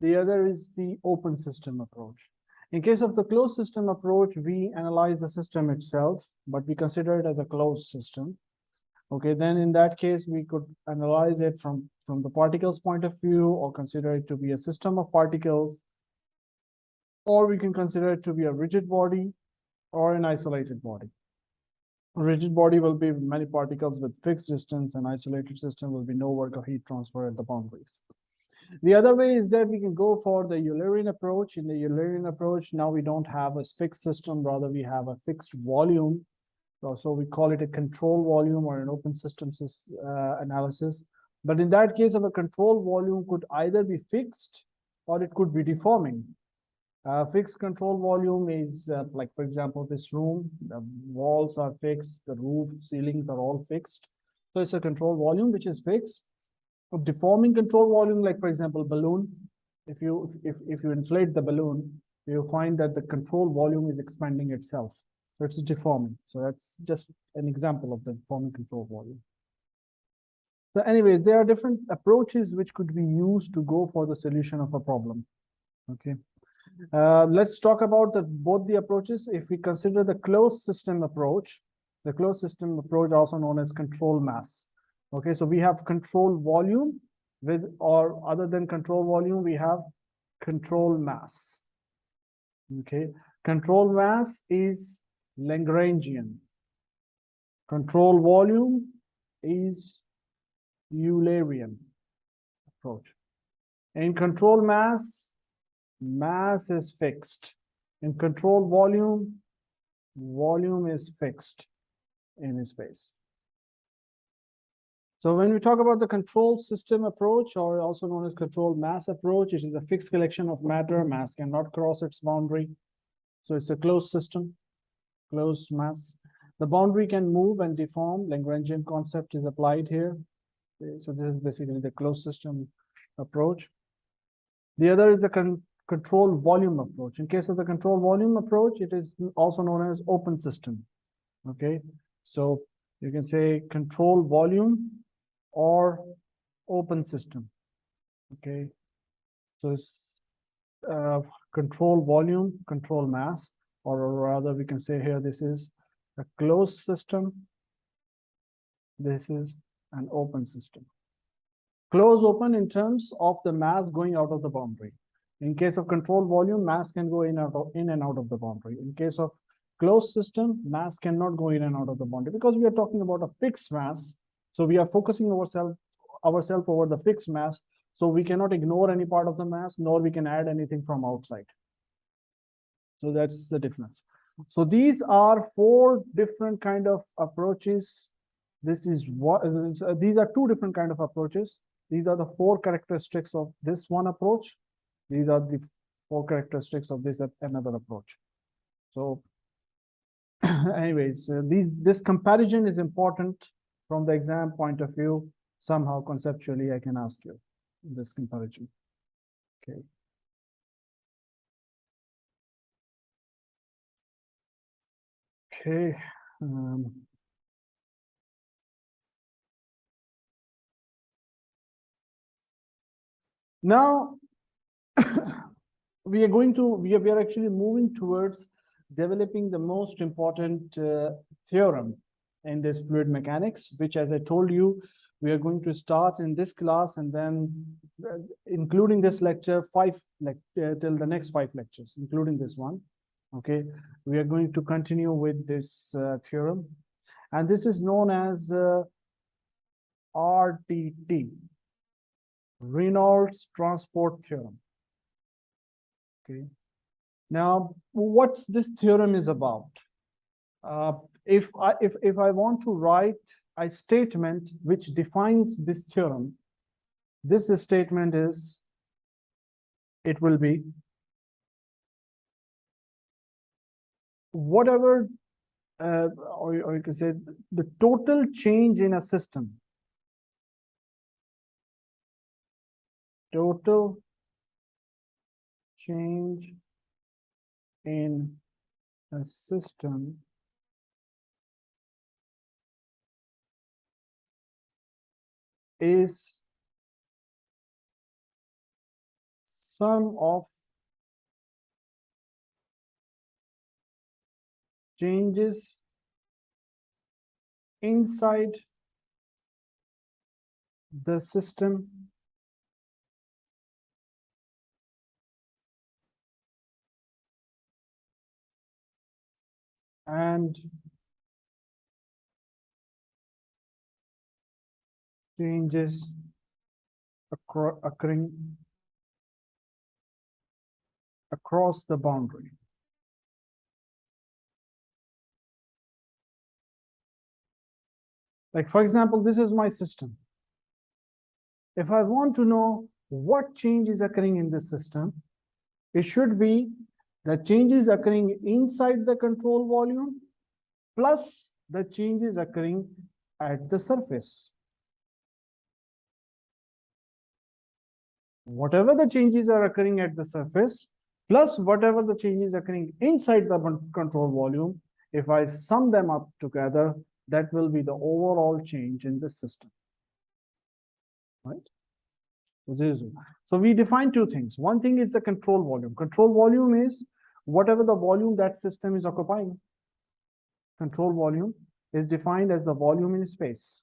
The other is the open system approach. In case of the closed system approach, we analyze the system itself, but we consider it as a closed system. Okay, then in that case, we could analyze it from the particles point of view, or consider it to be a system of particles, or we can consider it to be a rigid body or an isolated body. A rigid body will be many particles with fixed distance, and isolated system will be no work of heat transfer at the boundaries. The other way is that we can go for the Eulerian approach. In the Eulerian approach, now we don't have a fixed system, rather we have a fixed volume. So we call it a control volume or an open system analysis. But in that case of a control volume could either be fixed or it could be deforming. Fixed control volume is like, for example, this room, the walls are fixed, the roof, ceilings are all fixed. So it's a control volume which is fixed. A deforming control volume, like for example, balloon. If you inflate the balloon, you find that the control volume is expanding itself. So it's deforming. So that's just an example of the deforming control volume. So anyways, there are different approaches which could be used to go for the solution of a problem. Okay. Let's talk about both the approaches. If we consider the closed system approach also known as control mass. Okay, so we have control volume or other than control volume, we have control mass. Okay, control mass is Lagrangian. Control volume is Eulerian approach. In control mass, mass is fixed. In control volume, volume is fixed in space. So when we talk about the control system approach, or also known as control mass approach, it is a fixed collection of matter. Mass cannot cross its boundary. So it's a closed system, closed mass. The boundary can move and deform. Lagrangian concept is applied here. So this is basically the closed system approach. The other is the control volume approach. In case of the control volume approach, it is also known as open system. Okay, so you can say control volume or open system. Okay, so it's control volume, control mass, or rather we can say here this is a closed system. This is an open system. Close open in terms of the mass going out of the boundary. In case of control volume, mass can go in and out of the boundary. In case of closed system, mass cannot go in and out of the boundary because we are talking about a fixed mass. So we are focusing ourselves over the fixed mass. So we cannot ignore any part of the mass, nor we can add anything from outside. So that's the difference. So these are 4 different kind of approaches. This is what these are 2 different kind of approaches. These are the 4 characteristics of this one approach. These are the 4 characteristics of this another approach. So anyways, this comparison is important from the exam point of view. Somehow conceptually, I can ask you this comparison. Okay. Okay. Now we are actually moving towards developing the most important theorem in this fluid mechanics, which, as I told you, we are going to start in this class, and then including this lecture, till the next 5 lectures, including this one. Okay, we are going to continue with this theorem, and this is known as RTT, Reynolds Transport Theorem. Okay, now what's this theorem is about? If I want to write a statement which defines this theorem, this statement is, it will be whatever, or you can say the total change in a system, total change in a system is sum of changes inside the system and changes occurring across the boundary. Like, for example, this is my system. If I want to know what change is occurring in this system, it should be the changes occurring inside the control volume plus the changes occurring at the surface. Whatever the changes are occurring at the surface plus whatever the changes occurring inside the control volume, if I sum them up together, that will be the overall change in the system. Right? So we define 2 things. One thing is the control volume. Control volume is whatever the volume that system is occupying. Control volume is defined as the volume in space.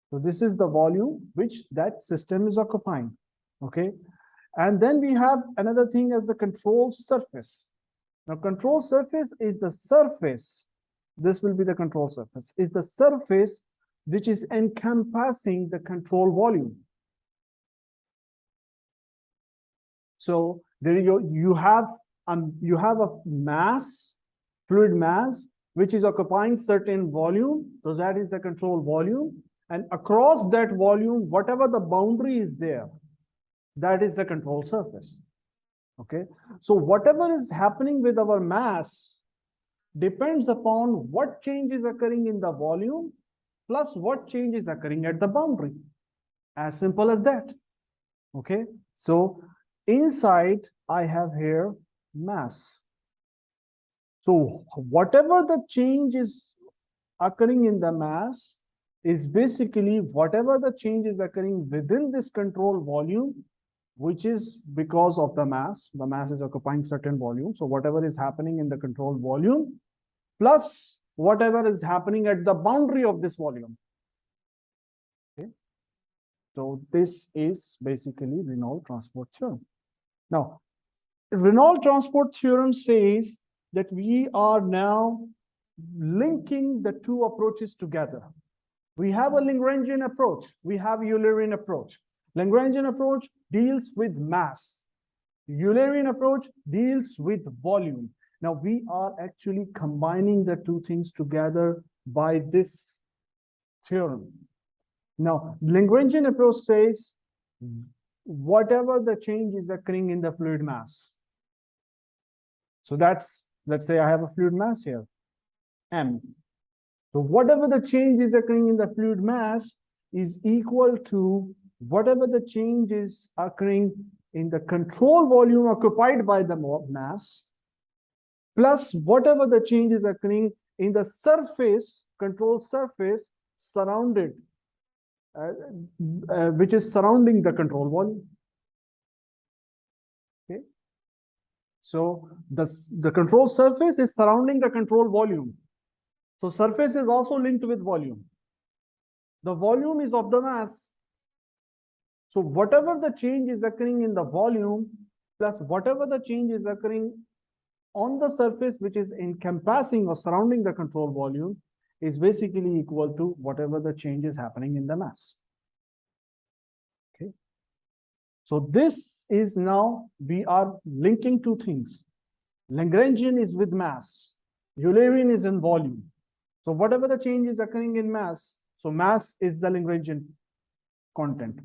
So this is the volume which that system is occupying. Okay. And then we have another thing as the control surface. Now, control surface is the surface. This will be the control surface, is the surface which is encompassing the control volume. So there you have a mass, fluid mass, which is occupying certain volume. So that is the control volume. And across that volume, whatever the boundary is there, that is the control surface. Okay. So whatever is happening with our mass depends upon what change is occurring in the volume plus what change is occurring at the boundary. As simple as that. Okay. So inside I have here mass. So whatever the change is occurring in the mass is basically whatever the change is occurring within this control volume, which is because of the mass is occupying certain volume. So whatever is happening in the control volume plus whatever is happening at the boundary of this volume. Okay. So this is basically Reynolds transport theorem. Now, Reynolds transport theorem says that we are now linking the two approaches together. We have a Lagrangian approach. We have a Eulerian approach. Lagrangian approach deals with mass. Eulerian approach deals with volume. Now we are actually combining the two things together by this theorem. Now, Lagrangian approach says whatever the change is occurring in the fluid mass. So that's, let's say I have a fluid mass here, M. So whatever the change is occurring in the fluid mass is equal to whatever the change is occurring in the control volume occupied by the mass, plus whatever the change is occurring in the surface, control surface surrounded, which is surrounding the control volume. Okay. So the control surface is surrounding the control volume. So surface is also linked with volume. The volume is of the mass. So whatever the change is occurring in the volume plus whatever the change is occurring on the surface which is encompassing or surrounding the control volume is basically equal to whatever the change is happening in the mass. Okay. So this is now we are linking two things. Lagrangian is with mass. Eulerian is in volume. So whatever the change is occurring in mass, so mass is the Lagrangian content.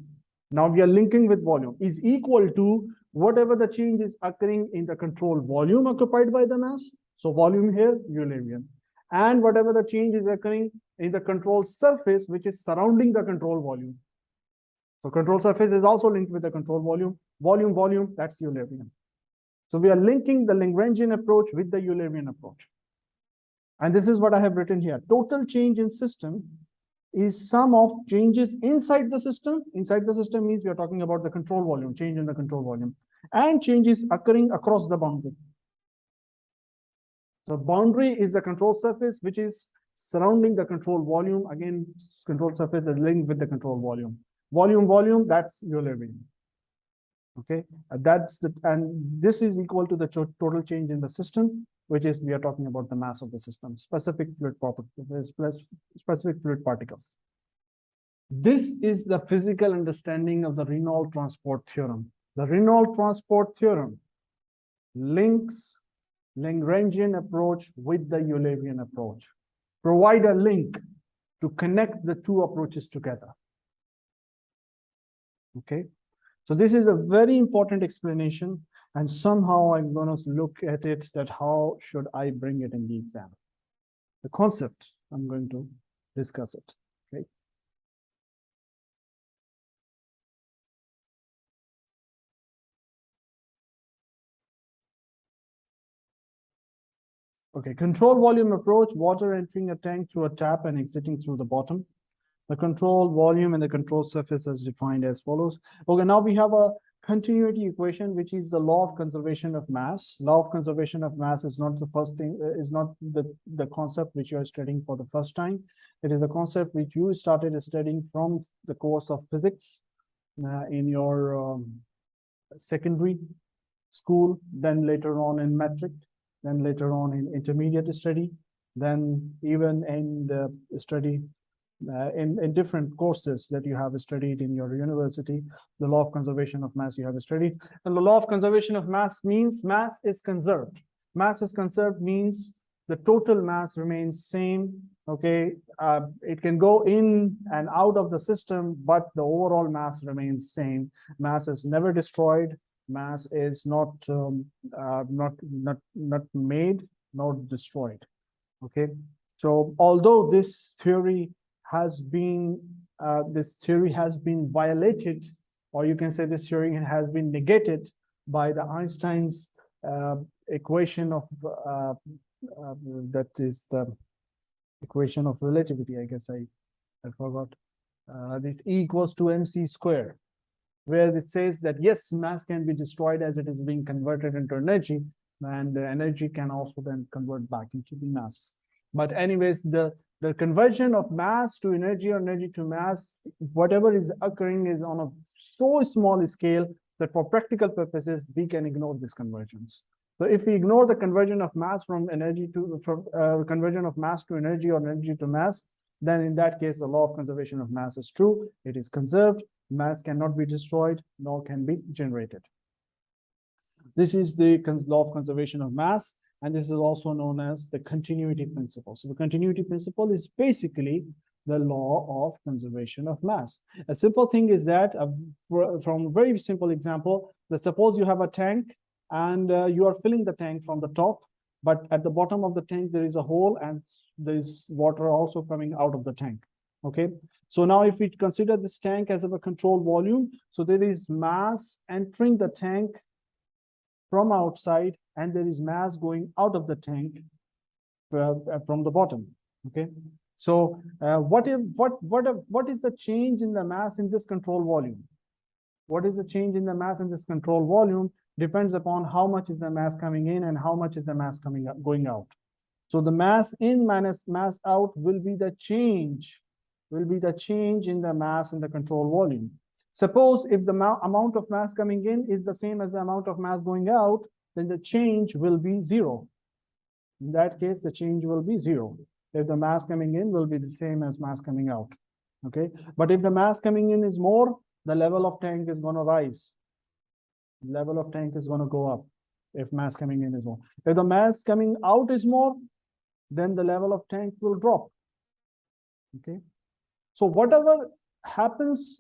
Now we are linking with volume is equal to whatever the change is occurring in the control volume occupied by the mass. So volume here, Eulerian. And whatever the change is occurring in the control surface, which is surrounding the control volume. So control surface is also linked with the control volume. Volume, that's Eulerian. So we are linking the Lagrangian approach with the Eulerian approach. And this is what I have written here. Total change in system is sum of changes inside the system. Inside the system means we are talking about the control volume, change in the control volume, and changes occurring across the boundary. So boundary is the control surface, which is surrounding the control volume. Again, control surface is linked with the control volume. Volume, that's Eulerian. Okay, and this is equal to the total change in the system, which is we are talking about the mass of the system, specific fluid property, specific fluid particles. This is the physical understanding of the Reynolds transport theorem. The Reynolds transport theorem links Lagrangian approach with the Eulerian approach, provide a link to connect the two approaches together. Okay. So this is a very important explanation, and somehow I'm going to look at it that how should I bring it in the exam. The concept, I'm going to discuss it. Okay. Okay, control volume approach, water entering a tank through a tap and exiting through the bottom. The control volume and the control surface is defined as follows. Okay, now we have a continuity equation, which is the law of conservation of mass. Law of conservation of mass is not the first thing, is not the concept which you are studying for the first time. It is a concept which you started studying from the course of physics in your secondary school, then later on in metric, then later on in intermediate study, then even in the study in different courses that you have studied in your university. The law of conservation of mass you have studied. And the law of conservation of mass means mass is conserved. Mass is conserved means the total mass remains same. Okay, it can go in and out of the system, but the overall mass remains same. Mass is never destroyed. Mass is not made, not destroyed. Okay, so although this theory has been violated, or you can say this theory has been negated by the Einstein's equation of that is the equation of relativity. I guess I forgot. This E equals to mc square, where it says that yes, mass can be destroyed as it is being converted into energy, and the energy can also then convert back into the mass. But anyways, the conversion of mass to energy or energy to mass, whatever is occurring is on a so small scale that for practical purposes, we can ignore these conversions. So if we ignore the conversion of mass from energy to conversion of mass to energy or energy to mass, then in that case, the law of conservation of mass is true. It is conserved. Mass cannot be destroyed, nor can be generated. This is the law of conservation of mass, and this is also known as the continuity principle. So the continuity principle is basically the law of conservation of mass. A simple thing is that, from a very simple example, that suppose you have a tank and you are filling the tank from the top, but at the bottom of the tank there is a hole and there is water also coming out of the tank. Okay, so now if we consider this tank as a controlled volume, so there is mass entering the tank from outside and there is mass going out of the tank from the bottom. Okay, so what is the change in the mass in this control volume? What is the change in the mass in this control volume depends upon how much is the mass coming in and how much is the mass going out. So the mass in minus mass out will be the change in the mass in the control volume. Suppose if the amount of mass coming in is the same as the amount of mass going out, then the change will be zero. In that case, the change will be zero. If the mass coming in will be the same as mass coming out. Okay, but if the mass coming in is more, the level of tank is going to rise. Level of tank is going to go up if mass coming in is more. If the mass coming out is more, then the level of tank will drop. Okay, so whatever happens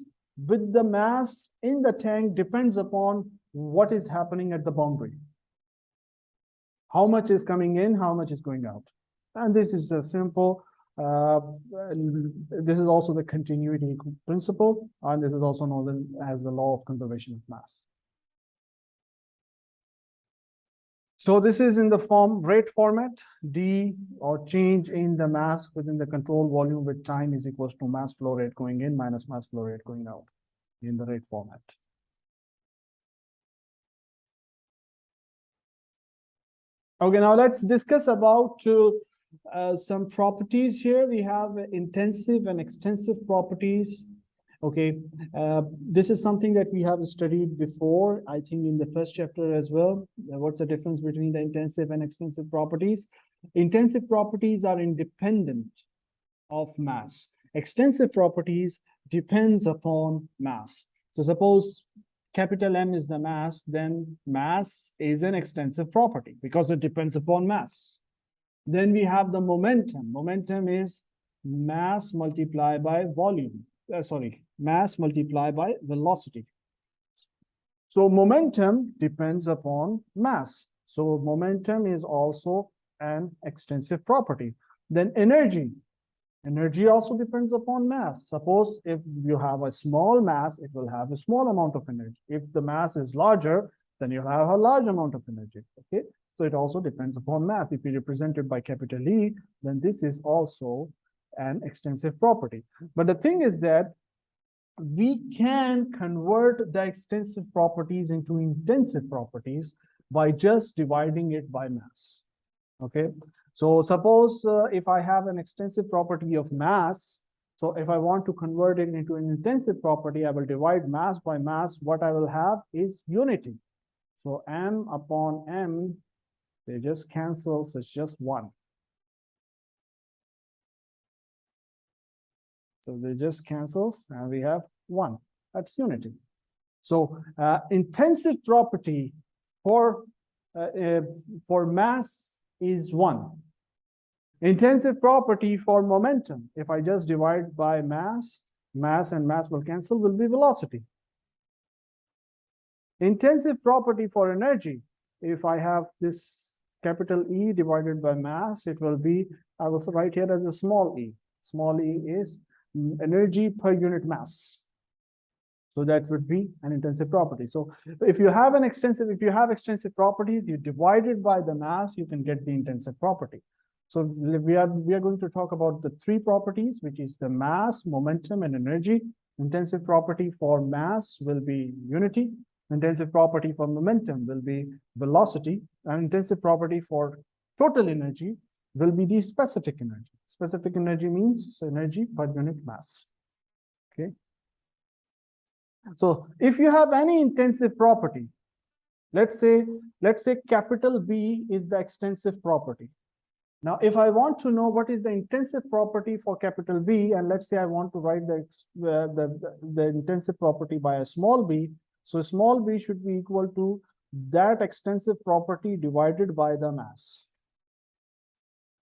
with the mass in the tank depends upon what is happening at the boundary. How much is coming in, how much is going out. And this is a simple, this is also the continuity principle, and this is also known as the law of conservation of mass. So this is in the rate format. D, or change in the mass within the control volume with time, is equals to mass flow rate going in minus mass flow rate going out in the rate format. Okay, now let's discuss about some properties here. We have intensive and extensive properties. Okay, this is something that we have studied before, I think in the first chapter as well. What's the difference between the intensive and extensive properties? Intensive properties are independent of mass. Extensive properties depends upon mass. So suppose capital M is the mass, then mass is an extensive property because it depends upon mass. Then we have the momentum. Momentum is mass multiplied by volume. Mass multiplied by velocity. So momentum depends upon mass. So momentum is also an extensive property. Then energy. Energy also depends upon mass. Suppose if you have a small mass, it will have a small amount of energy. If the mass is larger, then you have a large amount of energy. Okay, so it also depends upon mass. If you represent it by capital E, then this is also an extensive property. But the thing is that we can convert the extensive properties into intensive properties by just dividing it by mass. Okay, so suppose if I have an extensive property of mass, so if I want to convert it into an intensive property, I will divide mass by mass. What I will have is unity. So M upon M, they just cancel, so it's just 1. So they just cancels and we have 1. That's unity. So intensive property for mass is 1. Intensive property for momentum, if I just divide by mass, mass and mass will cancel, will be velocity. Intensive property for energy, if I have this capital E divided by mass, it will be, I will write here as a small e. Small e is energy per unit mass. So that would be an intensive property. So if you have extensive properties, you divide it by the mass, you can get the intensive property. So we are going to talk about the three properties, which is the mass, momentum, and energy. Intensive property for mass will be unity. Intensive property for momentum will be velocity. And intensive property for total energy will be the specific energy. Specific energy means energy per unit mass. Okay. So if you have any intensive property, let's say capital B is the extensive property. Now, if I want to know what is the intensive property for capital B, and let's say I want to write the intensive property by a small b, so small b should be equal to that extensive property divided by the mass.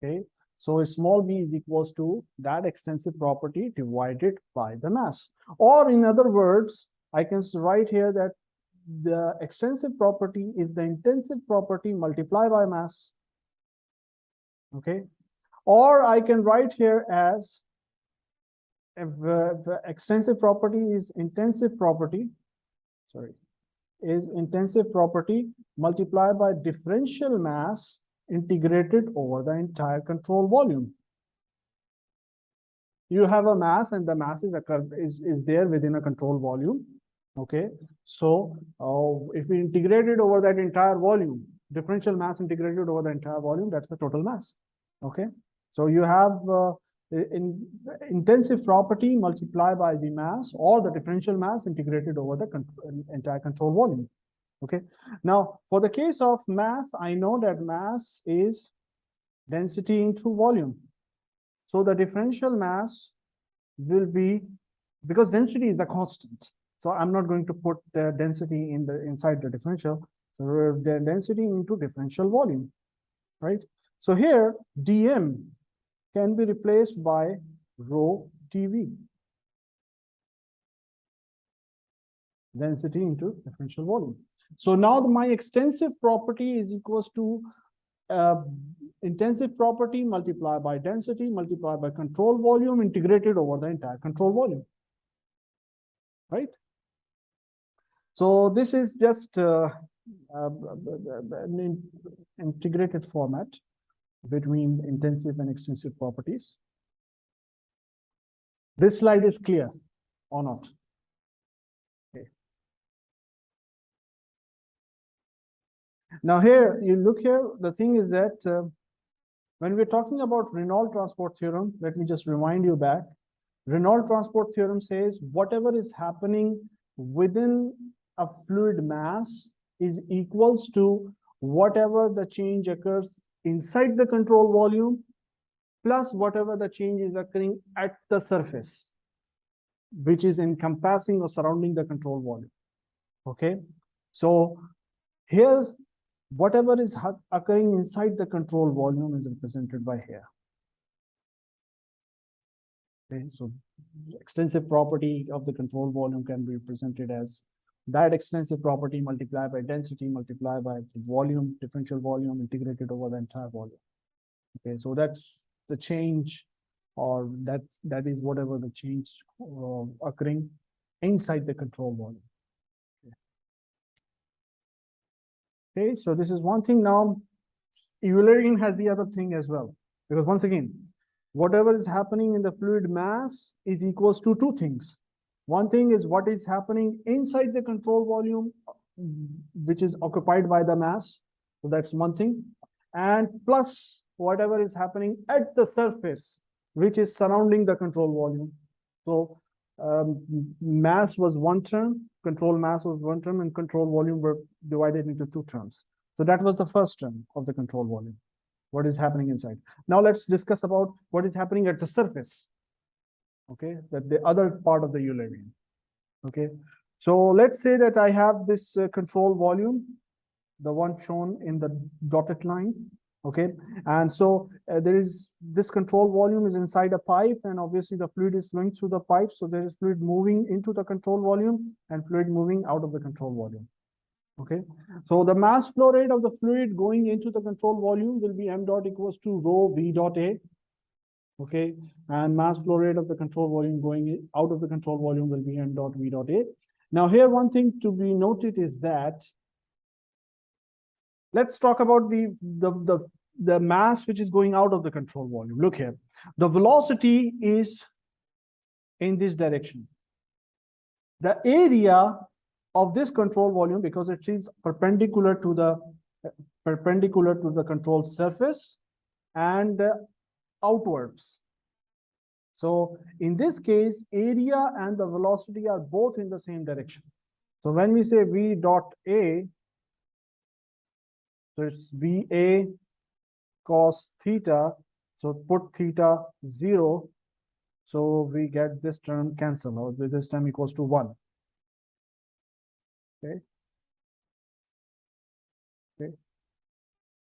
Okay, so small b is equals to that extensive property divided by the mass. Or in other words, I can write here that the extensive property is the intensive property multiplied by mass. Okay, or I can write here as if the extensive property is intensive property, is intensive property multiplied by differential mass integrated over the entire control volume. You have a mass, and the mass is there within a control volume. Okay, so if we integrate it over that entire volume, differential mass integrated over the entire volume, that's the total mass. Okay, so you have intensive property multiplied by the mass, or the differential mass integrated over the entire control volume. Okay, now for the case of mass, I know that mass is density into volume. So the differential mass will be, because density is the constant, so I'm not going to put the density inside the differential. So the density into differential volume, right? So here dm can be replaced by rho dv, density into differential volume. So now my extensive property is equals to intensive property multiplied by density multiplied by control volume integrated over the entire control volume, right? So this is just an integrated format between intensive and extensive properties. This slide is clear or not? Okay. Now here, you look here, the thing is that when we're talking about Reynolds transport theorem, let me just remind you back. Reynolds transport theorem says whatever is happening within a fluid mass is equals to whatever the change occurs inside the control volume plus whatever the change is occurring at the surface, which is encompassing or surrounding the control volume. Okay, so here whatever is occurring inside the control volume is represented by here. Okay, so extensive property of the control volume can be represented as that extensive property multiplied by density multiplied by the volume, differential volume integrated over the entire volume. Okay, so that's the change, or that is whatever the change occurring inside the control volume. Okay, so this is one thing. Now Eulerian has the other thing as well, because once again, whatever is happening in the fluid mass is equals to two things. One thing is what is happening inside the control volume, which is occupied by the mass. So that's one thing. And plus whatever is happening at the surface, which is surrounding the control volume. So mass was one term, control mass was one term, and control volume were divided into two terms. So that was the first term of the control volume, what is happening inside. Now let's discuss about what is happening at the surface. Okay, that the other part of the Eulerian. Okay, so let's say that I have this control volume, the one shown in the dotted line. Okay, and so there is this control volume is inside a pipe, and obviously the fluid is flowing through the pipe. So there is fluid moving into the control volume and fluid moving out of the control volume. Okay, so the mass flow rate of the fluid going into the control volume will be m dot equals to rho v dot a. Okay, and mass flow rate of the control volume going out of the control volume will be m dot v dot a. Now here one thing to be noted is that let's talk about the mass which is going out of the control volume. Look here, the velocity is in this direction. The area of this control volume, because it is perpendicular to the control surface and outwards. So in this case, area and the velocity are both in the same direction. So when we say V dot A, so it's VA cos theta. So put theta 0. So we get this term cancel, or this term equals to 1. Okay. Okay.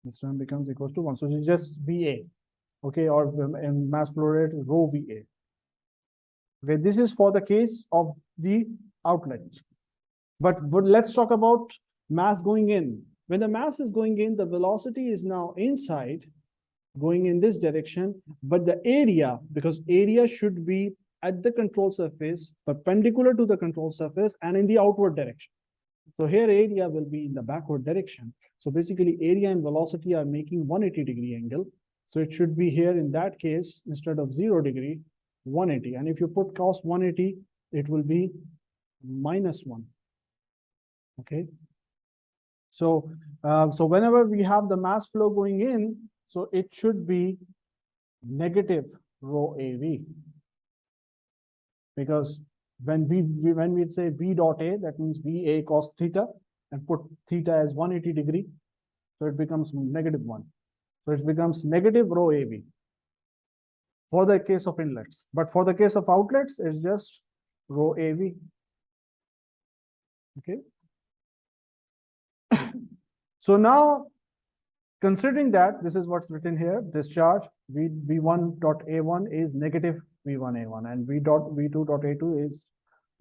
This term becomes equals to 1. So it's just VA. Okay, or in mass flow rate, rho VA. Okay, this is for the case of the outlet. But let's talk about mass going in. When the mass is going in, the velocity is now inside, going in this direction, but the area, because area should be at the control surface, perpendicular to the control surface and in the outward direction. So here area will be in the backward direction. So basically area and velocity are making 180-degree angle. So it should be here in that case, instead of 0 degree, 180. And if you put cos 180, it will be -1. Okay. So, so whenever we have the mass flow going in, so it should be negative rho AV. Because when we say V dot A, that means VA cos theta, and put theta as 180-degree. So it becomes -1. So it becomes negative rho AV for the case of inlets. But for the case of outlets, it's just rho AV. Okay. So now, considering that, this is what's written here, discharge V1 dot A1 is negative V1 A1, and V2 dot A2 is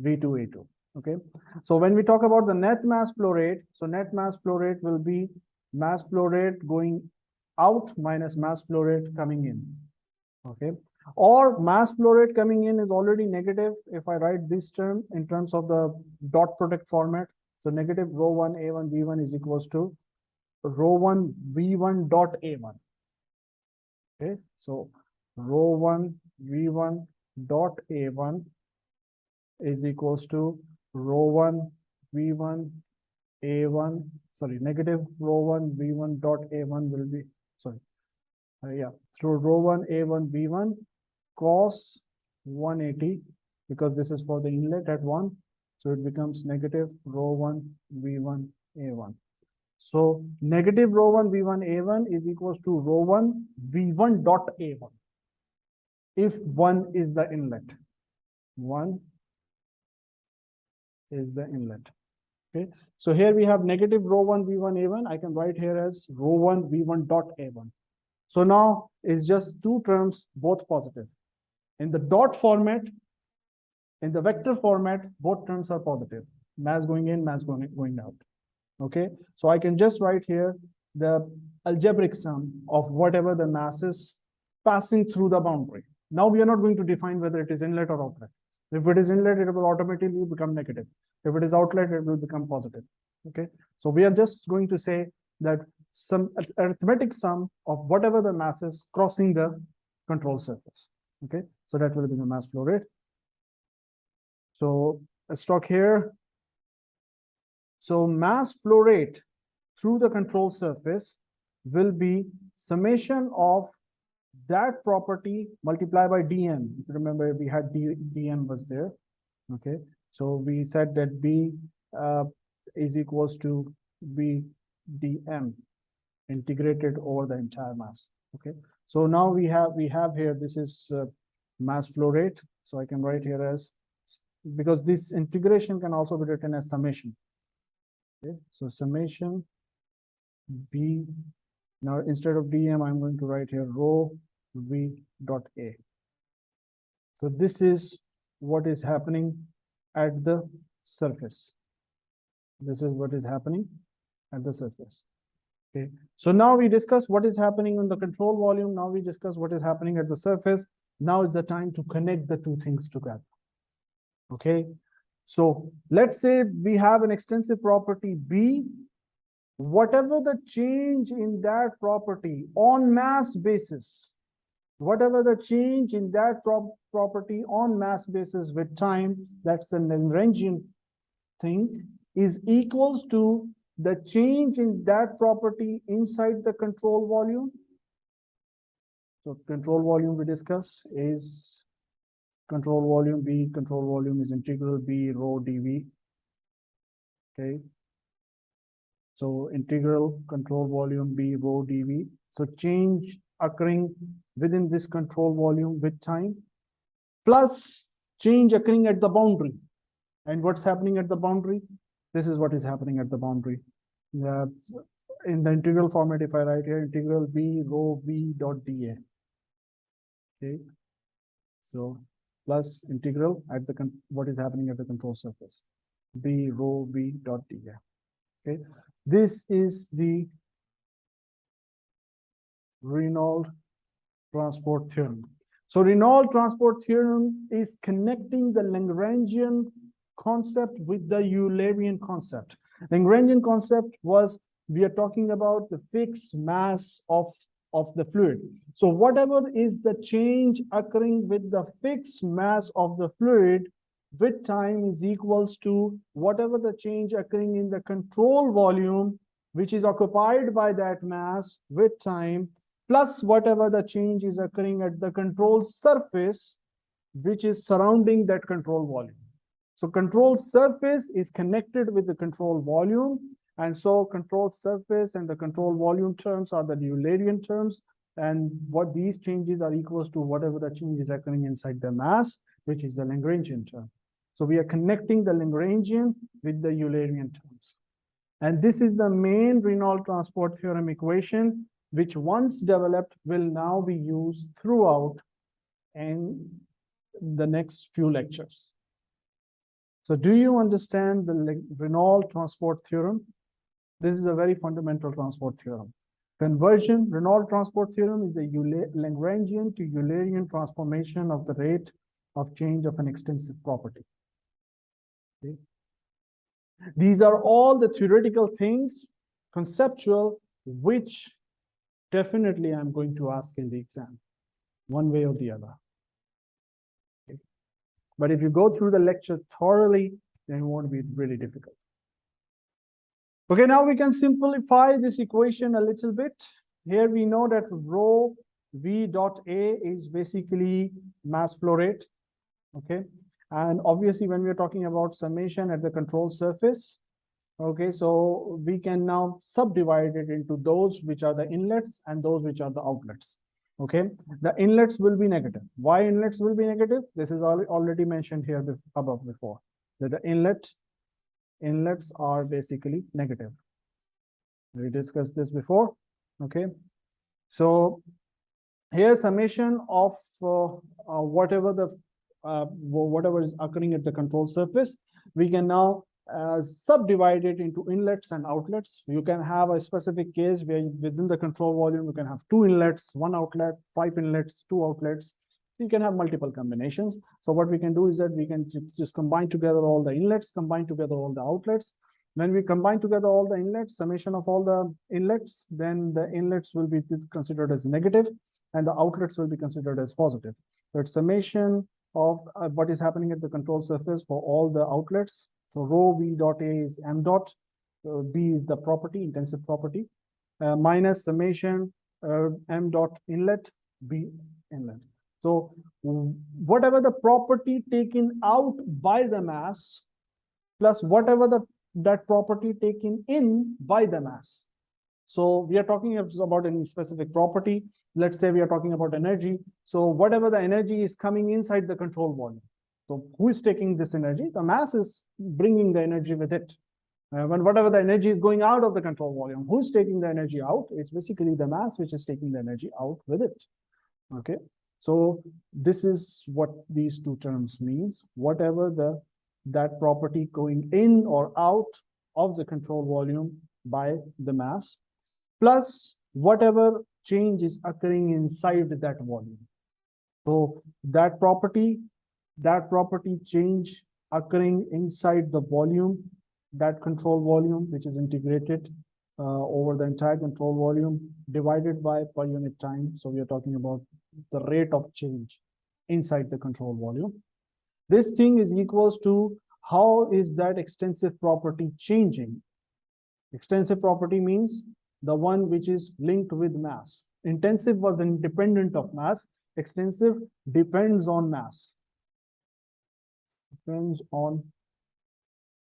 V2 A2. Okay. So when we talk about the net mass flow rate, so net mass flow rate will be mass flow rate going out minus mass flow rate coming in. Okay. Or mass flow rate coming in is already negative. If I write this term in terms of the dot product format, so negative rho 1 A1 V1 is equals to rho 1 V1 dot A1. Okay. So rho 1 V1 dot A1 is equals to rho 1 V1 A1, sorry, negative rho 1 V1 dot A1 will be, sorry, yeah, so rho 1 A1 V1 cos 180, because this is for the inlet at 1, so it becomes negative rho 1 V1 A1. So negative rho 1 V1 A1 is equals to rho 1 V1 dot A1. If 1 is the inlet, 1 is the inlet. Okay, so here we have negative rho 1 V1 A1. I can write here as rho 1 V1 dot A1. So now it's just two terms, both positive. In the dot format, in the vector format, both terms are positive. Mass going in, mass going out. Okay, so I can just write here the algebraic sum of whatever the mass is passing through the boundary. Now we are not going to define whether it is inlet or outlet. If it is inlet, it will automatically become negative. If it is outlet, it will become positive. Okay, so we are just going to say that some arithmetic sum of whatever the mass is crossing the control surface. Okay, so that will be the mass flow rate. So let's talk here. So mass flow rate through the control surface will be summation of that property multiplied by dm. Remember, we had dm was there. Okay, so we said that b is equals to b dm integrated over the entire mass. Okay, so now we have here, this is mass flow rate. So I can write here as, because this integration can also be written as summation. Okay, so summation b, now instead of dm, I'm going to write here rho v dot a. So this is what is happening at the surface. This is what is happening at the surface. Okay, so now we discuss what is happening on the control volume. Now we discuss what is happening at the surface. Now is the time to connect the two things together. Okay, So let's say we have an extensive property B. Whatever the change in that property on mass basis, whatever the change in that property on mass basis with time, that's a Lagrangian thing, is equals to the change in that property inside the control volume. So control volume we discussed is control volume B, control volume is integral B rho dV. Okay. So integral control volume B rho dV. So change occurring within this control volume with time, plus change occurring at the boundary. And what's happening at the boundary? This is what is happening at the boundary. In the integral format, if I write here, integral B rho V dot dA. Okay. So plus integral at the what is happening at the control surface. B rho V dot dA. Okay. This is the Reynolds transport theorem. So Reynolds transport theorem is connecting the Lagrangian concept with the Eulerian concept. Lagrangian concept was, we are talking about the fixed mass of the fluid. So whatever is the change occurring with the fixed mass of the fluid with time is equals to whatever the change occurring in the control volume, which is occupied by that mass with time, plus whatever the change is occurring at the control surface, which is surrounding that control volume. So control surface is connected with the control volume. And so control surface and the control volume terms are the Eulerian terms. And what these changes are equals to whatever the change is occurring inside the mass, which is the Lagrangian term. So we are connecting the Lagrangian with the Eulerian terms. And this is the main Reynolds transport theorem equation, which once developed will now be used throughout in the next few lectures. So do you understand the Reynolds transport theorem? This is a very fundamental transport theorem. Conversion, Reynolds transport theorem is the Lagrangian to Eulerian transformation of the rate of change of an extensive property. Okay. These are all the theoretical things, conceptual, which definitely I'm going to ask in the exam, one way or the other. Okay. But if you go through the lecture thoroughly, then it won't be really difficult. Okay, now we can simplify this equation a little bit. Here we know that rho V dot A is basically mass flow rate. Okay, and obviously when we're talking about summation at the control surface, okay, so we can now subdivide it into those which are the inlets and those which are the outlets. Okay, the inlets will be negative. Why inlets will be negative? This is already mentioned here above before, that the inlets are basically negative. We discussed this before. Okay, so here summation of whatever is occurring at the control surface, we can now subdivide it into inlets and outlets. You can have a specific case where within the control volume you can have 2 inlets, 1 outlet, 5 inlets, 2 outlets. You can have multiple combinations. So what we can do is that we can just combine together all the inlets, combine together all the outlets. When we combine together all the inlets, summation of all the inlets, then the inlets will be considered as negative and the outlets will be considered as positive. So it's summation of what is happening at the control surface for all the outlets. So rho V dot A is M dot, B is the property, intensive property, minus summation M dot inlet, B inlet. So whatever the property taken out by the mass plus whatever that property taken in by the mass. So we are talking about any specific property. Let's say we are talking about energy. So whatever the energy is coming inside the control volume. So who is taking this energy? The mass is bringing the energy with it. When whatever the energy is going out of the control volume, who's taking the energy out? It's basically the mass which is taking the energy out with it. Okay. So this is what these two terms means. Whatever that property going in or out of the control volume by the mass, plus whatever change is occurring inside that volume. So that property change occurring inside the volume, that control volume, which is integrated over the entire control volume divided by per unit time. So we are talking about the rate of change inside the control volume. This thing is equals to how is that extensive property changing. Extensive property means the one which is linked with mass. Intensive was independent of mass. Extensive depends on mass. Depends on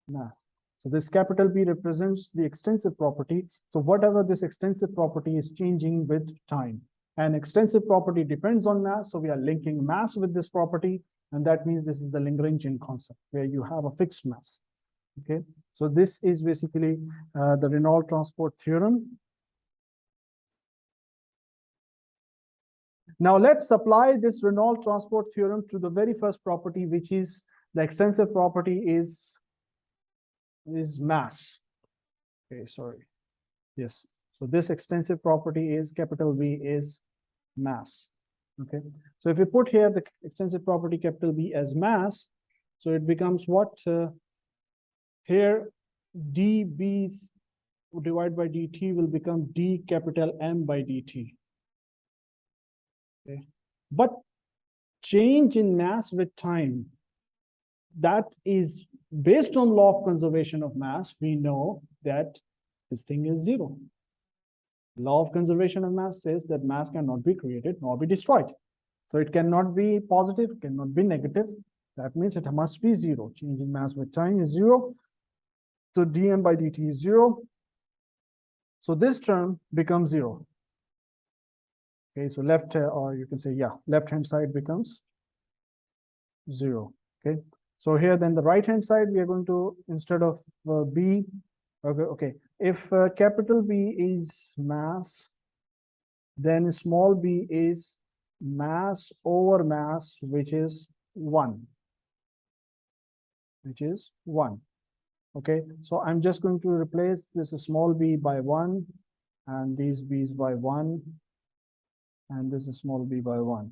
mass. So this capital B represents the extensive property. So whatever this extensive property is changing with time. And extensive property depends on mass. So we are linking mass with this property. And that means this is the Lagrangian concept where you have a fixed mass. Okay. So this is basically the Reynolds transport theorem. Now let's apply this Reynolds transport theorem to the very first property, which is the extensive property is mass. Okay, sorry. Yes. So this extensive property is capital V is mass. Okay. So if we put here the extensive property capital B as mass, so it becomes what? Here dB divided by dt will become d capital M by dt. Okay. But change in mass with time, that is based on law of conservation of mass. We know that this thing is zero. Law of conservation of mass says that mass cannot be created nor be destroyed. So it cannot be positive, cannot be negative. That means it must be zero. Change in mass with time is zero. So dm by dt is zero. So this term becomes zero. Okay, so left, or you can say, yeah, left-hand side becomes zero. Okay, so here then the right-hand side, we are going to, instead of B, okay, if capital B is mass, then small b is mass over mass, which is 1. Which is 1. Okay, so I'm just going to replace this small b by 1, and these b's by 1. And this is small b by 1.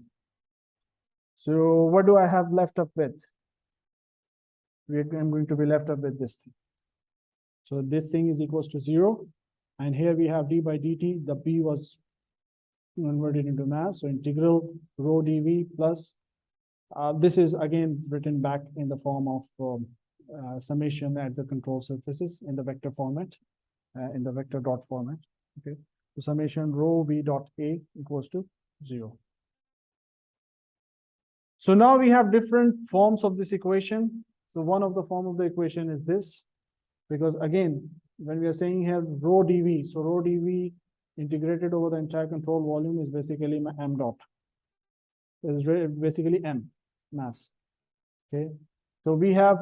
So what do I have left up with? I'm going to be left up with this thing. So this thing is equals to 0. And here we have d by dt. The b was converted into mass. So integral rho dv plus, this is again written back in the form of summation at the control surfaces in the vector format, in the vector dot format. Okay. So summation rho v dot a equals to 0. So now we have different forms of this equation. So one of the form of the equation is this, because again, when we are saying here rho dv, so rho dv integrated over the entire control volume is basically m dot. It is basically m mass. Okay. So we have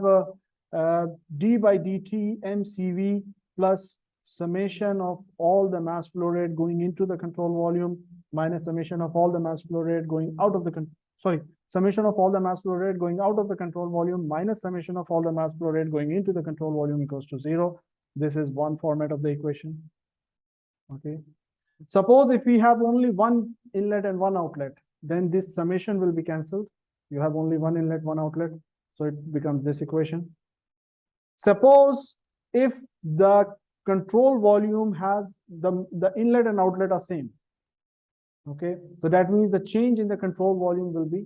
d by dt mcv plus summation of all the mass flow rate going into the control volume minus summation of all the mass flow rate going out of the summation of all the mass flow rate going out of the control volume minus summation of all the mass flow rate going into the control volume equals to 0. This is one format of the equation. Okay. Suppose if we have only one inlet and one outlet, then this summation will be cancelled. You have only one inlet, one outlet, so it becomes this equation. Suppose if the control volume has the inlet and outlet are same. Okay, so that means the change in the control volume will be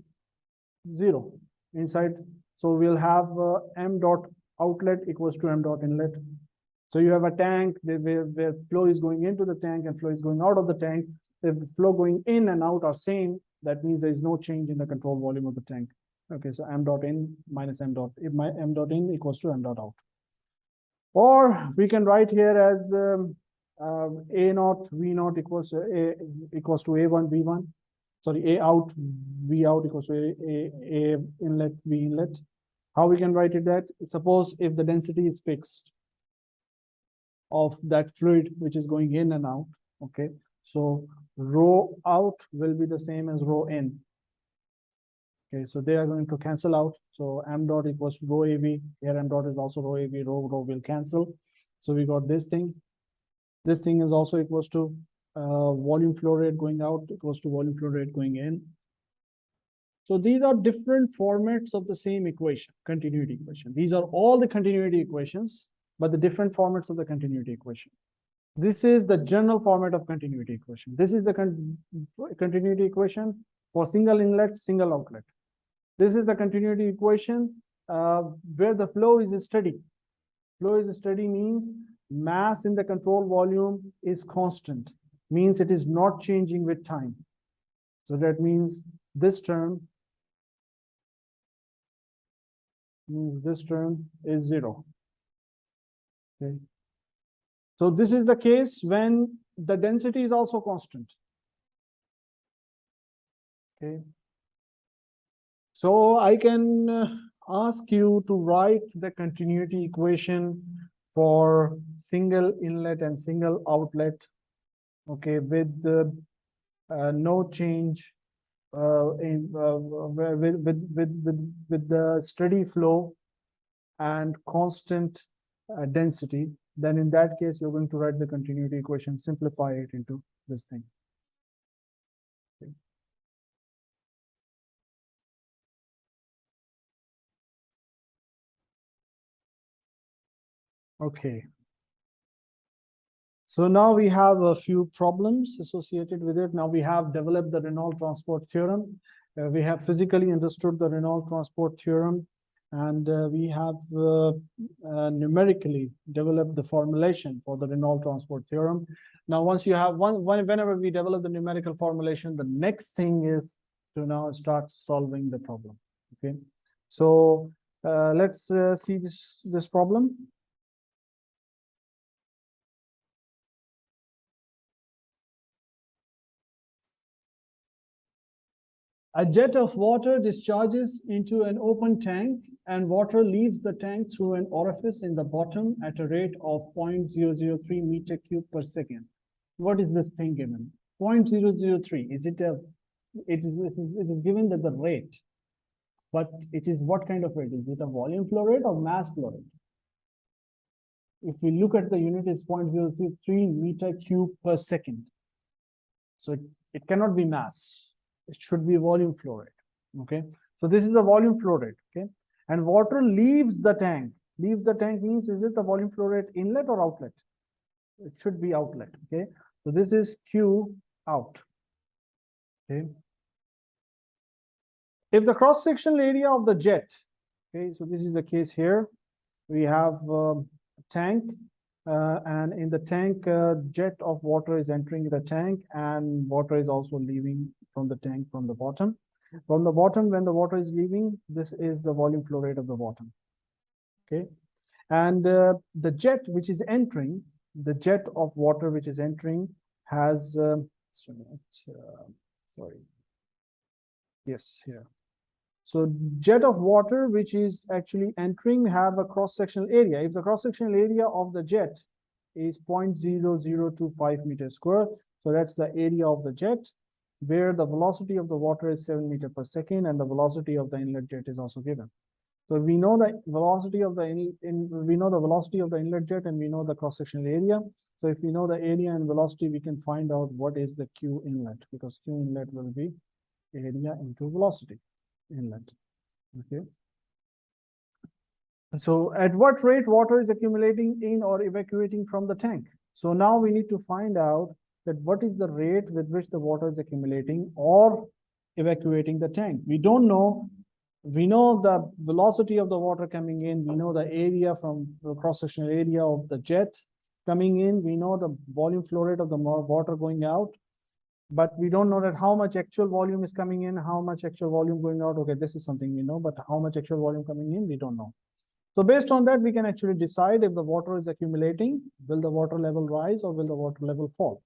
0 inside. So we'll have m dot outlet equals to m dot inlet. So you have a tank where flow is going into the tank and flow is going out of the tank. If the flow going in and out are same, that means there is no change in the control volume of the tank. Okay, so m dot in minus m dot, if my m dot in equals to m dot out. Or we can write here as a naught v naught equals to a1 v1. Sorry, a out v out equals to a inlet v inlet. How we can write it that? Suppose if the density is fixed of that fluid which is going in and out. Okay, so rho out will be the same as rho in. Okay, so they are going to cancel out. So m dot equals to rho av. Here m dot is also rho av. Rho will cancel. So we got this thing. This thing is also equals to volume flow rate going out equals to volume flow rate going in. So these are different formats of the same equation, continuity equation. These are all the continuity equations, but the different formats of the continuity equation. This is the general format of continuity equation. This is the continuity equation for single inlet, single outlet. This is the continuity equation where the flow is steady. Flow is steady means mass in the control volume is constant, means it is not changing with time. So that means this term is zero. Okay. So this is the case when the density is also constant. Okay. So I can ask you to write the continuity equation for single inlet and single outlet, okay, with no change with the steady flow and constant density. Then in that case, you're going to write the continuity equation, simplify it into this thing. Okay. Okay. So now we have a few problems associated with it. Now we have developed the Reynolds transport theorem. We have physically understood the Reynolds transport theorem, and we have numerically developed the formulation for the Reynolds transport theorem. Now, once you have whenever we develop the numerical formulation, the next thing is to now start solving the problem. Okay, so let's see this problem. A jet of water discharges into an open tank, and water leaves the tank through an orifice in the bottom at a rate of 0.003 meter cube per second. What is this thing given? 0.003. It is given that the rate, but it is what kind of rate? Is it a volume flow rate or mass flow rate? If we look at the unit, it's 0.003 meter cube per second. So it cannot be mass. It should be volume flow rate. Okay, so this is the volume flow rate. Okay, and water leaves the tank. Leaves the tank means, is it the volume flow rate inlet or outlet? It should be outlet. Okay, so this is Q out. Okay, if the cross sectional area of the jet, okay, so this is the case here. We have a tank, and in the tank, jet of water is entering the tank, and water is also leaving from the tank from the bottom. From the bottom, when the water is leaving, this is the volume flow rate of the bottom. Okay, and the jet which is entering, the jet of water which is entering has here. So jet of water which is actually entering have a cross-sectional area. If the cross-sectional area of the jet is 0.0025 meters square, so that's the area of the jet, where the velocity of the water is 7 meters per second, and the velocity of the inlet jet is also given. So we know the velocity of the inlet jet, and we know the cross-sectional area. So if we know the area and velocity, we can find out what is the Q inlet, because Q inlet will be area into velocity inlet. Okay. So at what rate water is accumulating in or evacuating from the tank? So now we need to find out that what is the rate with which the water is accumulating or evacuating the tank. We don't know. We know the velocity of the water coming in. We know the area from the cross-sectional area of the jet coming in. We know the volume flow rate of the water going out, but we don't know that how much actual volume is coming in, how much actual volume going out. Okay, this is something we know, but how much actual volume coming in, we don't know. So based on that, we can actually decide if the water is accumulating, will the water level rise or will the water level fall?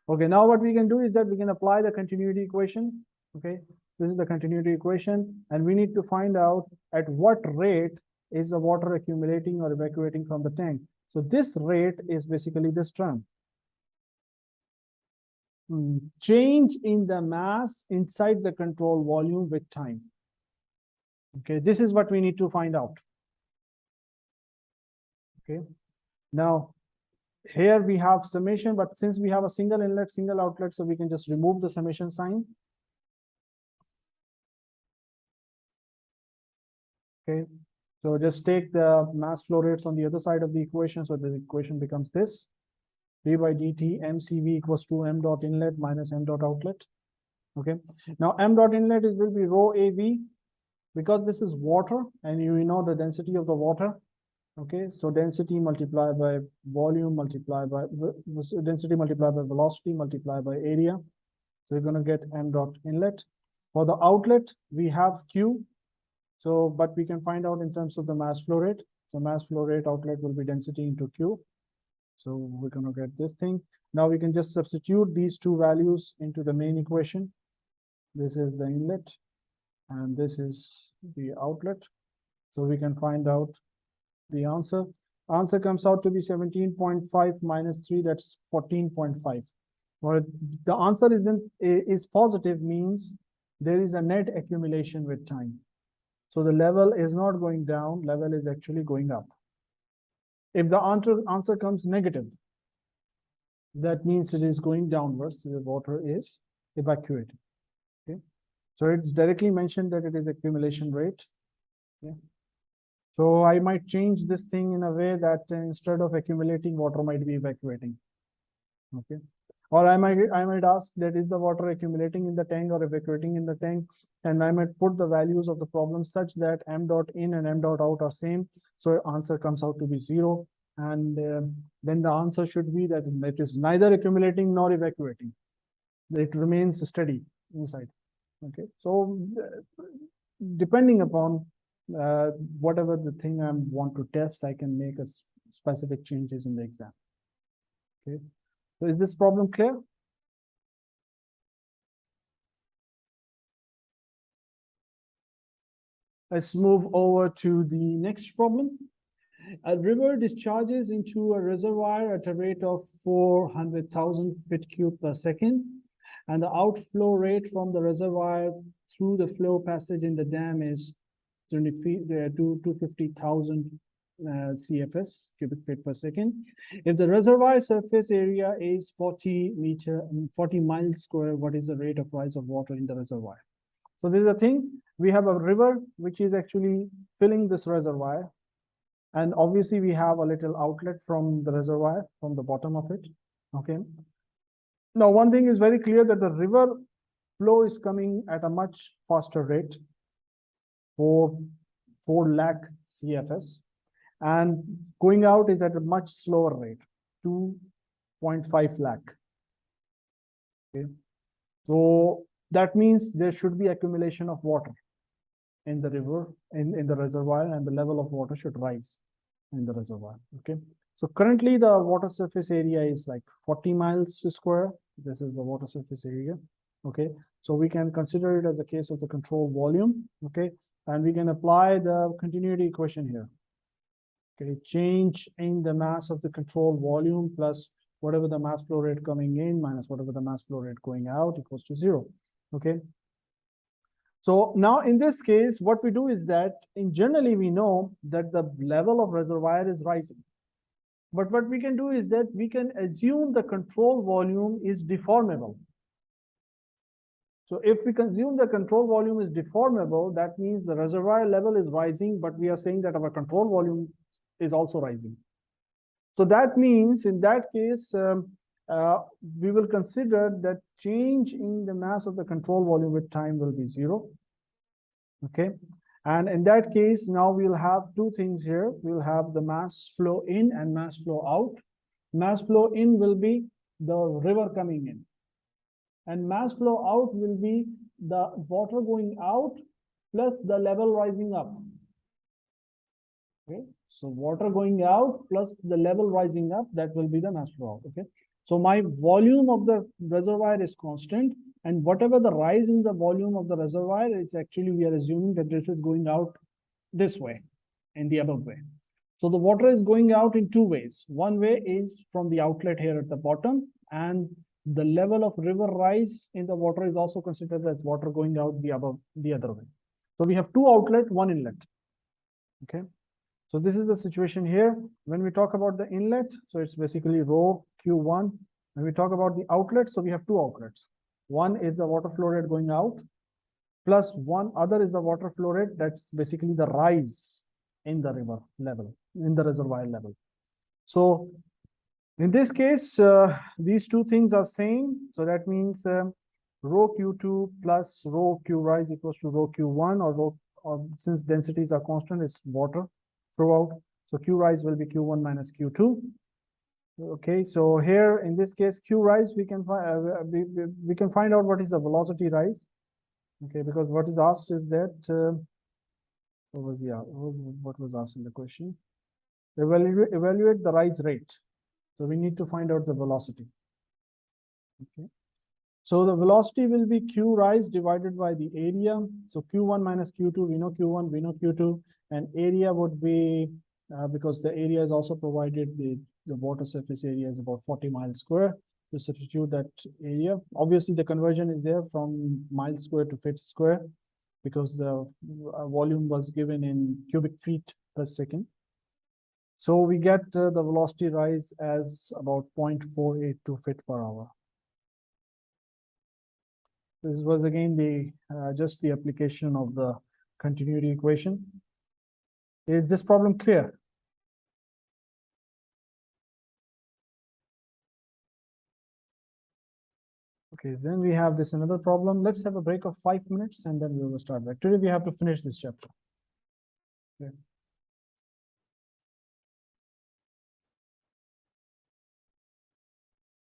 Okay, now what we can do is that we can apply the continuity equation. Okay, this is the continuity equation, and we need to find out at what rate is the water accumulating or evacuating from the tank. So this rate is basically this term. Change in the mass inside the control volume with time. Okay, this is what we need to find out. Okay, now here we have summation, but since we have a single inlet, single outlet, so we can just remove the summation sign. Okay, so just take the mass flow rates on the other side of the equation. So the equation becomes this: d by dt mcv equals to m dot inlet minus m dot outlet. Okay, now m dot inlet will be rho av, because this is water and you know the density of the water. Okay, so density multiplied by volume multiplied by density multiplied by velocity multiplied by area. So you're going to get m dot inlet. For the outlet, we have q. So, but we can find out in terms of the mass flow rate. So mass flow rate outlet will be density into q. So we're going to get this thing. Now we can just substitute these two values into the main equation. This is the inlet and this is the outlet. So we can find out the answer. Answer comes out to be 17.5 minus 3, that's 14.5. Well, the answer is positive, means there is a net accumulation with time. So the level is not going down, level is actually going up. If the answer comes negative, that means it is going downwards, the water is evacuated. Okay, so it's directly mentioned that it is accumulation rate. Okay. So I might change this thing in a way that instead of accumulating, water might be evacuating. Okay, or I might ask that is the water accumulating in the tank or evacuating in the tank, and I might put the values of the problem such that m dot in and m dot out are same. So answer comes out to be 0, and then the answer should be that it is neither accumulating nor evacuating. It remains steady inside. Okay, so depending upon whatever the thing I want to test, I can make a specific changes in the exam. Okay, so is this problem clear? Let's move over to the next problem. A river discharges into a reservoir at a rate of 400,000 feet cube per second, and the outflow rate from the reservoir through the flow passage in the dam is 250,000 CFS, cubic feet per second. If the reservoir surface area is 40 miles square, what is the rate of rise of water in the reservoir? So this is the thing. We have a river which is actually filling this reservoir, and obviously we have a little outlet from the reservoir from the bottom of it. Okay. Now one thing is very clear, that the river flow is coming at a much faster rate, 4 lakh CFS, and going out is at a much slower rate, 2.5 lakh. Okay. So that means there should be accumulation of water in the river, in the reservoir, and the level of water should rise in the reservoir. Okay, so currently the water surface area is like 40 miles square. This is the water surface area. Okay, so we can consider it as a case of the control volume. Okay, and we can apply the continuity equation here. Okay, change in the mass of the control volume plus whatever the mass flow rate coming in minus whatever the mass flow rate going out equals to 0. Okay, so now in this case, what we do is that generally we know that the level of reservoir is rising. But what we can do is that we can assume the control volume is deformable. So if we assume the control volume is deformable, that means the reservoir level is rising, but we are saying that our control volume is also rising. So that means in that case, we will consider that change in the mass of the control volume with time will be 0. Okay, and in that case, now we'll have two things here. We'll have the mass flow in and mass flow out. Mass flow in will be the river coming in, and mass flow out will be the water going out plus the level rising up. Okay, so water going out plus the level rising up, that will be the mass flow out. Okay, so my volume of the reservoir is constant, and whatever the rise in the volume of the reservoir, it's actually, we are assuming that this is going out this way, in the above way. So the water is going out in two ways. One way is from the outlet here at the bottom, and the level of river rise in the water is also considered as water going out the other way. So we have two outlet, one inlet. Okay, so this is the situation here. When we talk about the inlet, so it's basically rho Q1. When we talk about the outlet, so we have two outlets. One is the water flow rate going out, plus one other is the water flow rate. That's basically the rise in the river level, in the reservoir level. So in this case, these two things are same. So that means rho Q2 plus rho Q rise equals to rho Q1, or since densities are constant, it's water throughout. So Q rise will be Q1 minus Q2. Okay, so here in this case, Q rise, we can find out what is the velocity rise. Okay, because what is asked is that what was asked in the question? Evaluate the rise rate. So we need to find out the velocity. Okay. So the velocity will be Q rise divided by the area. So Q1 minus Q2, we know Q1, we know Q2, and area would be, because the area is also provided, the water surface area is about 40 miles square. To substitute that area, obviously the conversion is there from miles square to feet square, because the volume was given in cubic feet per second. So we get the velocity rise as about 0.482 feet per hour. This was again the just the application of the continuity equation. Is this problem clear? Okay, then we have this another problem. Let's have a break of 5 minutes and then we will start back. Today we have to finish this chapter. Okay.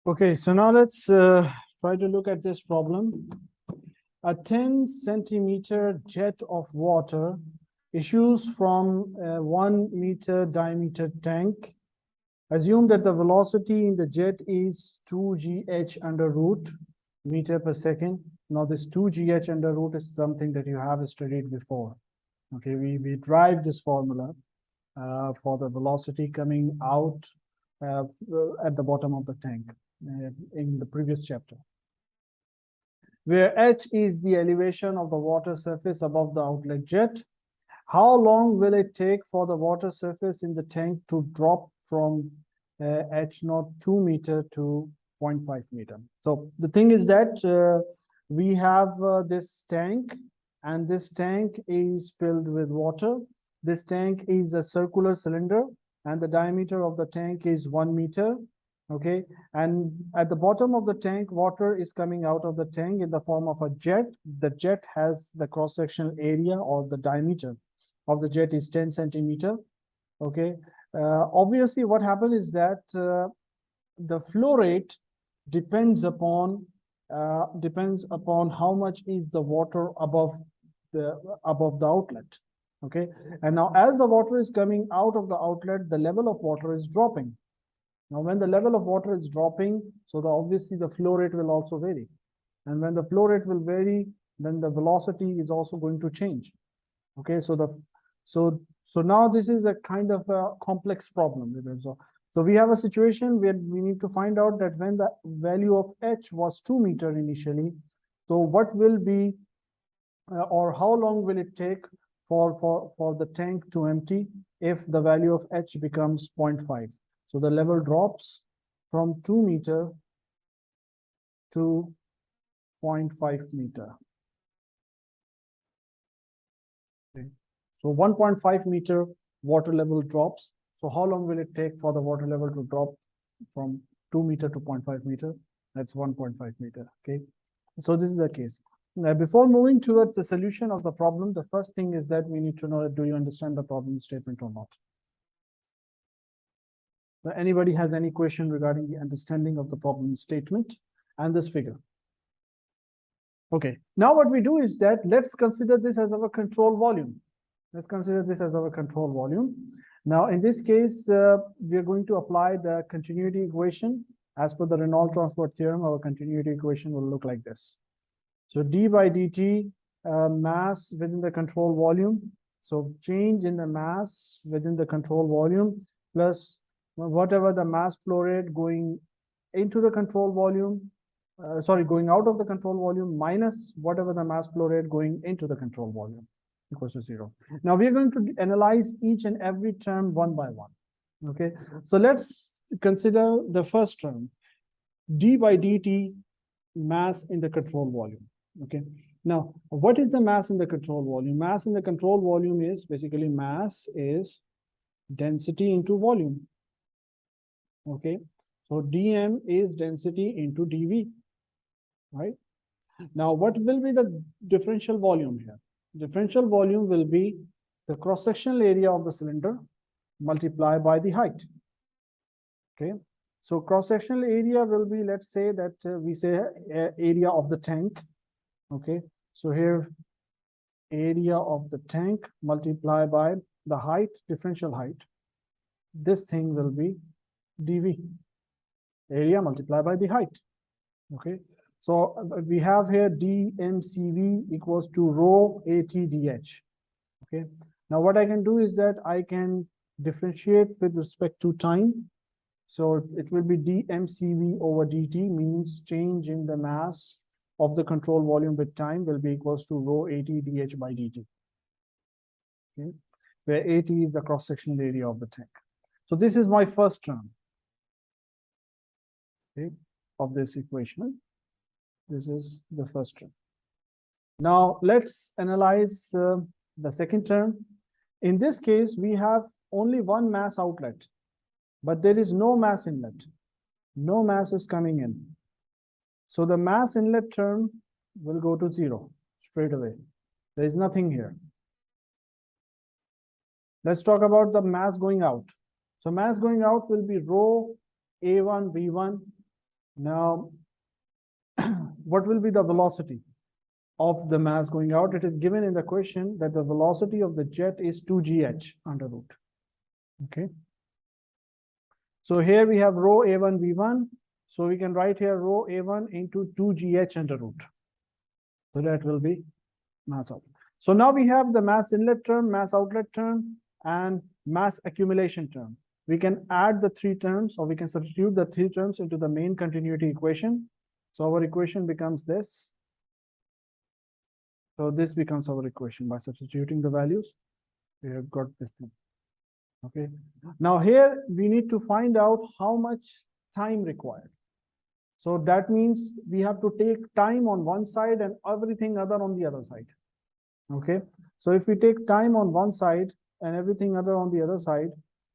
Okay, so now let's try to look at this problem. A 10 centimeter jet of water issues from a 1 meter diameter tank. Assume that the velocity in the jet is 2gh under root meter per second. Now this 2gh under root is something that you have studied before. Okay, we drive this formula for the velocity coming out at the bottom of the tank in the previous chapter, where h is the elevation of the water surface above the outlet jet. How long will it take for the water surface in the tank to drop from h0 2 meter to 0.5 meter? So the thing is that we have this tank, and this tank is filled with water. This tank is a circular cylinder, and the diameter of the tank is 1 meter. Okay, and at the bottom of the tank, water is coming out of the tank in the form of a jet. The jet has the cross-sectional area, or the diameter of the jet is 10 centimeter. Okay, obviously what happens is that the flow rate depends upon how much is the water above the outlet. Okay, and now as the water is coming out of the outlet, the level of water is dropping. Now, when the level of water is dropping, so obviously the flow rate will also vary. And when the flow rate will vary, then the velocity is also going to change. Okay, so now this is a kind of a complex problem. So we have a situation where we need to find out that when the value of h was 2 meter initially, so what will be or how long will it take for the tank to empty if the value of h becomes 0.5? So the level drops from 2 meter to 0.5 meter. Okay. So 1.5 meter water level drops. So how long will it take for the water level to drop from 2 meter to 0.5 meter? That's 1.5 meter. Okay. So this is the case. Now, before moving towards the solution of the problem, the first thing is that we need to know, do you understand the problem statement or not? Anybody has any question regarding the understanding of the problem statement and this figure? Okay, now what we do is that let's consider this as our control volume. Let's consider this as our control volume. Now, in this case, we are going to apply the continuity equation. As per the Reynolds transport theorem, our continuity equation will look like this. So d by dt, mass within the control volume. So change in the mass within the control volume plus whatever the mass flow rate going into the control volume, going out of the control volume minus whatever the mass flow rate going into the control volume equals to 0. Now we are going to analyze each and every term one by one. Okay, so let's consider the first term, d by dt, mass in the control volume. Okay, Now, what is the mass in the control volume? Mass in the control volume is basically mass is density into volume. Okay, so dm is density into dv, right? Now, what will be the differential volume here? Differential volume will be the cross-sectional area of the cylinder multiplied by the height. Okay, so cross-sectional area will be, let's say that we say area of the tank. Okay, so here area of the tank multiplied by the height, differential height. This thing will be dv, area multiplied by the height. Okay, so we have here dmcv equals to rho atdh. Okay, now what I can do is that I can differentiate with respect to time. So it will be dmcv over dt, means change in the mass of the control volume with time will be equals to rho atdh by dt. Okay, where at is the cross-sectional area of the tank. So this is my first term, okay, of this equation. This is the first term. Now let's analyze the second term. In this case, we have only one mass outlet, but there is no mass inlet. No mass is coming in. So the mass inlet term will go to 0 straight away. There is nothing here. Let's talk about the mass going out. So mass going out will be rho A1 V1. Now, what will be the velocity of the mass going out? It is given in the question that the velocity of the jet is 2gh under root. Okay. So here we have rho A1 V1. So we can write here rho A1 into 2gh under root. So that will be mass out. So now we have the mass inlet term, mass outlet term, and mass accumulation term. We can add the three terms, or we can substitute the three terms into the main continuity equation. So our equation becomes this. So this becomes our equation by substituting the values. We have got this thing. Okay. Now here we need to find out how much time required. So that means we have to take time on one side and everything other on the other side. Okay. So if we take time on one side and everything other on the other side,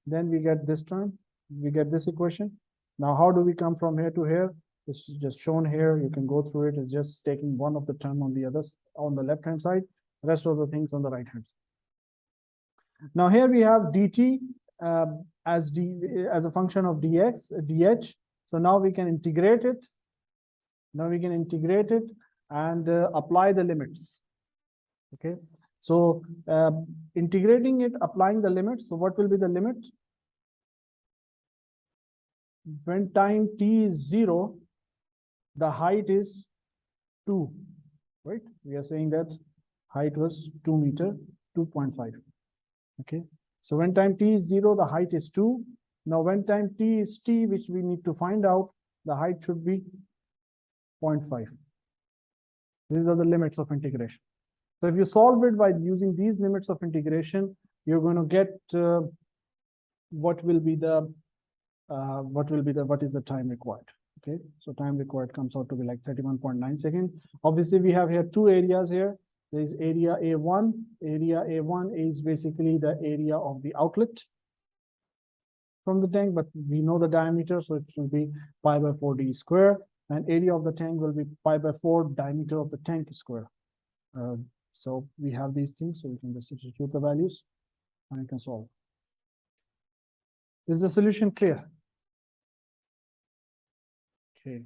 then we get this term, we get this equation. Now, how do we come from here to here? This is just shown here. You can go through it. It's just taking one of the term on the others on the left-hand side, rest of the things on the right-hand side. Now, here we have dt as a function of dh. So now we can integrate it. Now we can integrate it and apply the limits. Okay. So integrating it, applying the limits. So what will be the limit? When time t is 0, the height is 2, right? We are saying that height was 2 meter, 2.5. Okay. So when time t is 0, the height is 2. Now when time t is t, which we need to find out, the height should be 0.5. These are the limits of integration. So if you solve it by using these limits of integration, you're going to get what is the time required. Okay, so time required comes out to be like 31.9 seconds. Obviously, we have here two areas here. There is area A1. Area A1 is basically the area of the outlet from the tank, but we know the diameter, so it should be pi by 4d square. And area of the tank will be pi by 4 diameter of the tank square. So we have these things, so we can just substitute the values and we can solve. Is the solution clear? Okay.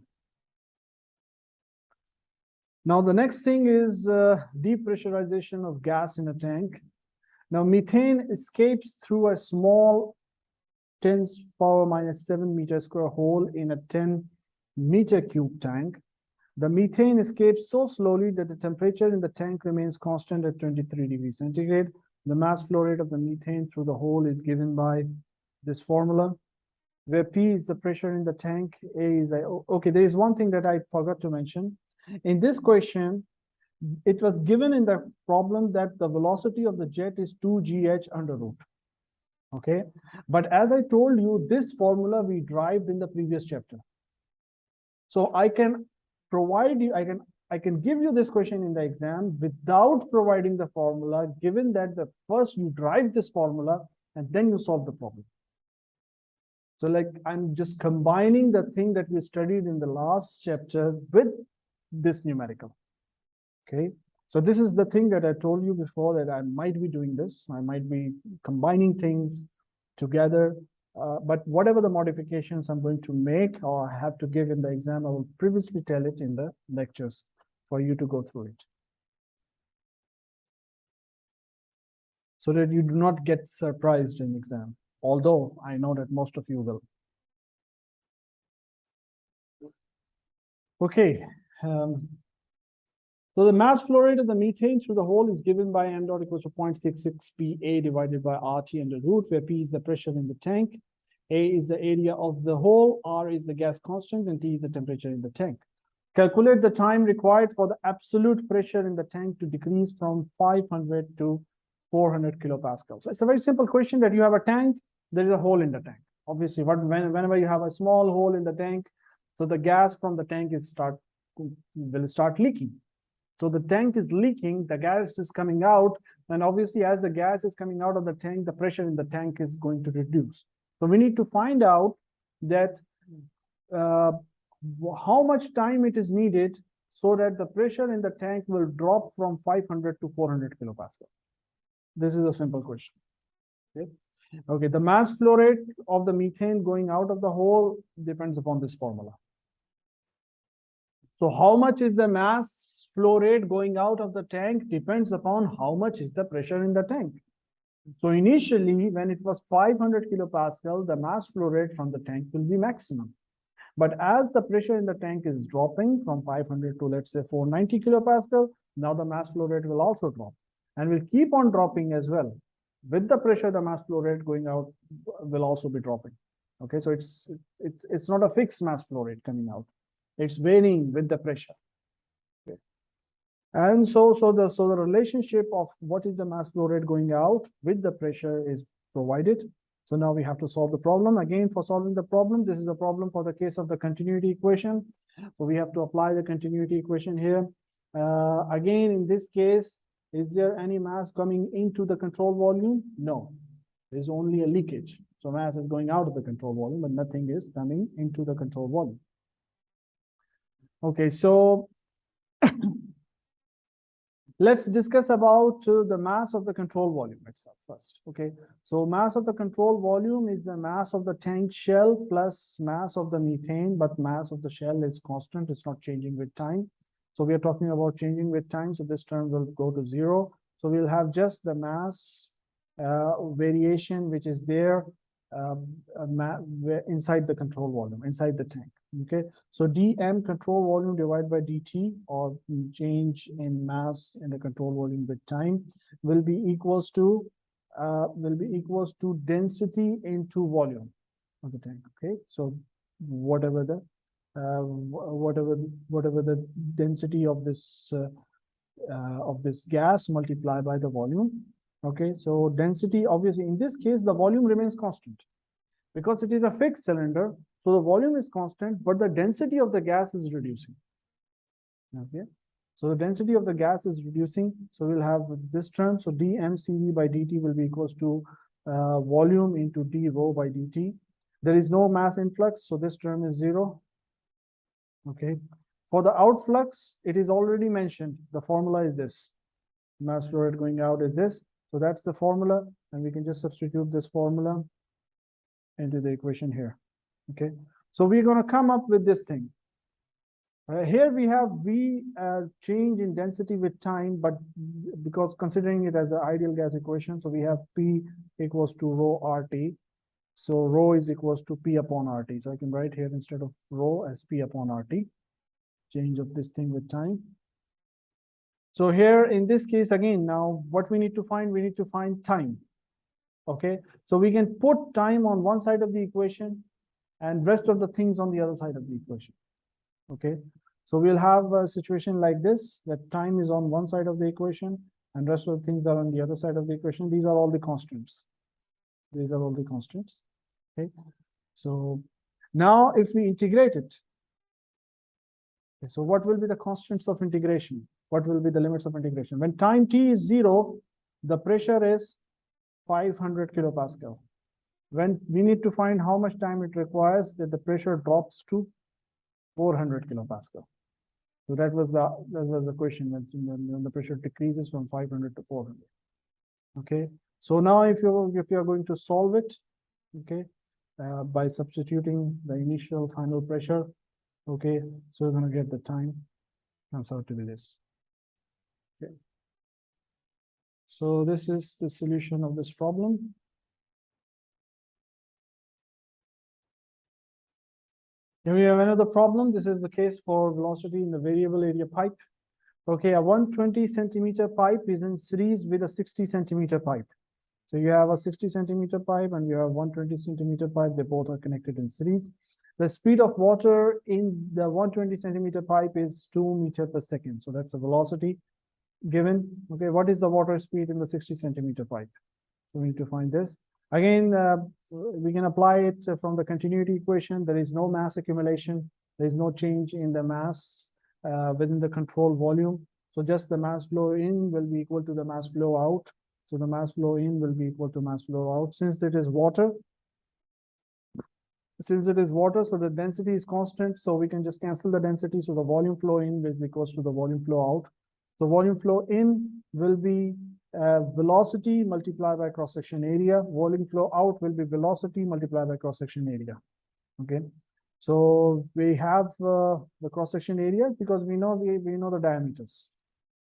Now the next thing is depressurization of gas in a tank. Now methane escapes through a small 10⁻⁻7 meter square hole in a 10 meter cube tank. The methane escapes so slowly that the temperature in the tank remains constant at 23 degrees centigrade. The mass flow rate of the methane through the hole is given by this formula, where P is the pressure in the tank, A is okay. There is one thing that I forgot to mention. In this question, it was given in the problem that the velocity of the jet is 2gh under root. Okay, but as I told you, this formula we derived in the previous chapter. So I can provide you, I can give you this question in the exam without providing the formula, given that the first you derive this formula and then you solve the problem. So like I'm just combining the thing that we studied in the last chapter with this numerical. Okay. So this is the thing that I told you before, that I might be doing this. I might be combining things together. But whatever the modifications I'm going to make or have to give in the exam, I will previously tell it in the lectures for you to go through it, so that you do not get surprised in exam, although I know that most of you will. Okay. So the mass flow rate of the methane through the hole is given by m dot equals to 0.66 PA divided by RT under root, where P is the pressure in the tank, A is the area of the hole, R is the gas constant, and T is the temperature in the tank. Calculate the time required for the absolute pressure in the tank to decrease from 500 to 400 kilopascals. So it's a very simple question that you have a tank, there is a hole in the tank. Obviously, whenever you have a small hole in the tank, so the gas from the tank will start leaking. So the tank is leaking, the gas is coming out, and obviously as the gas is coming out of the tank, the pressure in the tank is going to reduce. So we need to find out that how much time it is needed so that the pressure in the tank will drop from 500 to 400 kilopascal. This is a simple question. Okay. Okay, the mass flow rate of the methane going out of the hole depends upon this formula. So how much is the mass flow rate going out of the tank depends upon how much is the pressure in the tank. So initially, when it was 500 kilopascal, the mass flow rate from the tank will be maximum. But as the pressure in the tank is dropping from 500 to, let's say, 490 kilopascal, now the mass flow rate will also drop and will keep on dropping as well. With the pressure, the mass flow rate going out will also be dropping. Okay, so it's not a fixed mass flow rate coming out. It's varying with the pressure. Okay. And so the relationship of what is the mass flow rate going out with the pressure is provided. So now we have to solve the problem. Again, for solving the problem, this is a problem for the case of the continuity equation. So we have to apply the continuity equation here. Again, in this case, is there any mass coming into the control volume? No, there's only a leakage. So mass is going out of the control volume, but nothing is coming into the control volume. Okay, so let's discuss about the mass of the control volume itself first. Okay, so mass of the control volume is the mass of the tank shell plus mass of the methane, but mass of the shell is constant, it's not changing with time. So we are talking about changing with time, so this term will go to 0. So we'll have just the mass variation which is there inside the control volume, inside the tank. Okay, so dm control volume divided by dt, or change in mass in the control volume with time, will be equals to density into volume of the tank. Okay, so whatever the density of this gas multiplied by the volume. Okay, so density, obviously in this case the volume remains constant because it is a fixed cylinder, so the volume is constant, but the density of the gas is reducing. Okay, so the density of the gas is reducing, so we'll have this term. So dmcv by dt will be equals to volume into d rho by dt. There is no mass influx, so this term is 0. Okay, for the outflux, it is already mentioned. The formula is this. Mass flow rate going out is this. So that's the formula, and we can just substitute this formula into the equation here. Okay, so we're going to come up with this thing. Here we have V change in density with time, but because considering it as an ideal gas equation, so we have P equals to rho RT. So rho is equals to P upon RT. So I can write here instead of rho as P upon RT, change of this thing with time. So here in this case, again, now what we need to find time. Okay, so we can put time on one side of the equation and rest of the things on the other side of the equation. Okay, so we'll have a situation like this, that time is on one side of the equation and rest of the things are on the other side of the equation. These are all the constants. These are all the constants. Okay, so now if we integrate it, So what will be the constants of integration? What will be the limits of integration? When time t is 0, the pressure is 500 kilopascal. When we need to find how much time it requires that the pressure drops to 400 kilopascal. So that was the question when the pressure decreases from 500 to 400. Okay. So now if you're going to solve it, okay, by substituting the initial final pressure, okay, so we're going to get the time comes out to be this. Okay. So this is the solution of this problem. Here we have another problem. This is the case for velocity in the variable area pipe. Okay, a 120 centimeter pipe is in series with a 60 centimeter pipe. So you have a 60 centimeter pipe and you have 120 centimeter pipe. They both are connected in series. The speed of water in the 120 centimeter pipe is 2 meters per second. So that's a velocity given. Okay, what is the water speed in the 60 centimeter pipe? So we need to find this. Again, we can apply it from the continuity equation. There is no mass accumulation. There is no change in the mass within the control volume. So just the mass flow in will be equal to the mass flow out. So the mass flow in will be equal to mass flow out. Since it is water, so the density is constant. So we can just cancel the density. So the volume flow in is equals to the volume flow out. So volume flow in will be velocity multiplied by cross-section area. Volume flow out will be velocity multiplied by cross-section area. Okay. So we have the cross-section area because we know the diameters,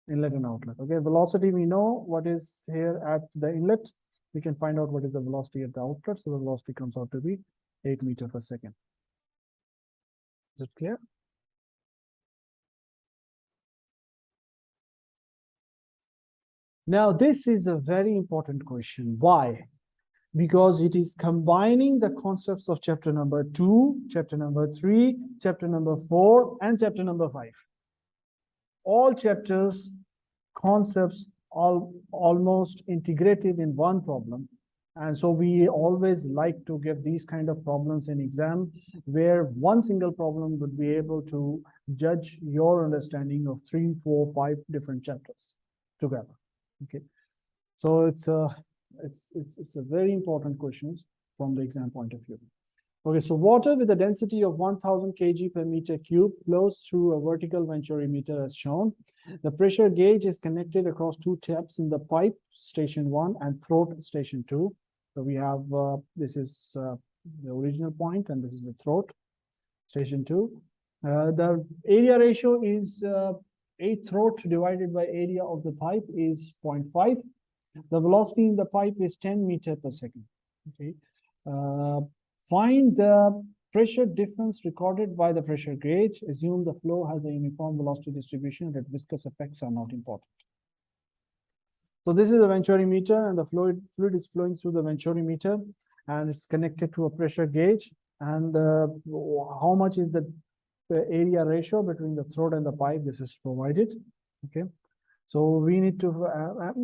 inlet and outlet. Okay. Velocity, we know what is here at the inlet. We can find out what is the velocity at the outlet. So the velocity comes out to be 8 meters per second. Is it clear? Now, this is a very important question. Why? Because it is combining the concepts of chapter number 2, chapter number 3, chapter number 4, and chapter number 5. All chapters, concepts, almost integrated in one problem. And so we always like to give these kind of problems in exam where one single problem would be able to judge your understanding of 3, 4, 5 different chapters together. Okay, so it's a very important question from the exam point of view. Okay, so water with a density of 1000 kg per meter cube flows through a vertical venturimeter as shown. The pressure gauge is connected across 2 taps in the pipe, station 1, and throat, station 2. So we have this is the original point, and this is the throat, station 2. The area ratio is a throat divided by area of the pipe is 0.5. The velocity in the pipe is 10 meters per second. Okay. Find the pressure difference recorded by the pressure gauge. Assume the flow has a uniform velocity distribution, that viscous effects are not important. So this is a venturimeter, and the fluid is flowing through the venturimeter, and it's connected to a pressure gauge. And how much is the area ratio between the throat and the pipe? This is provided. Okay, so we need to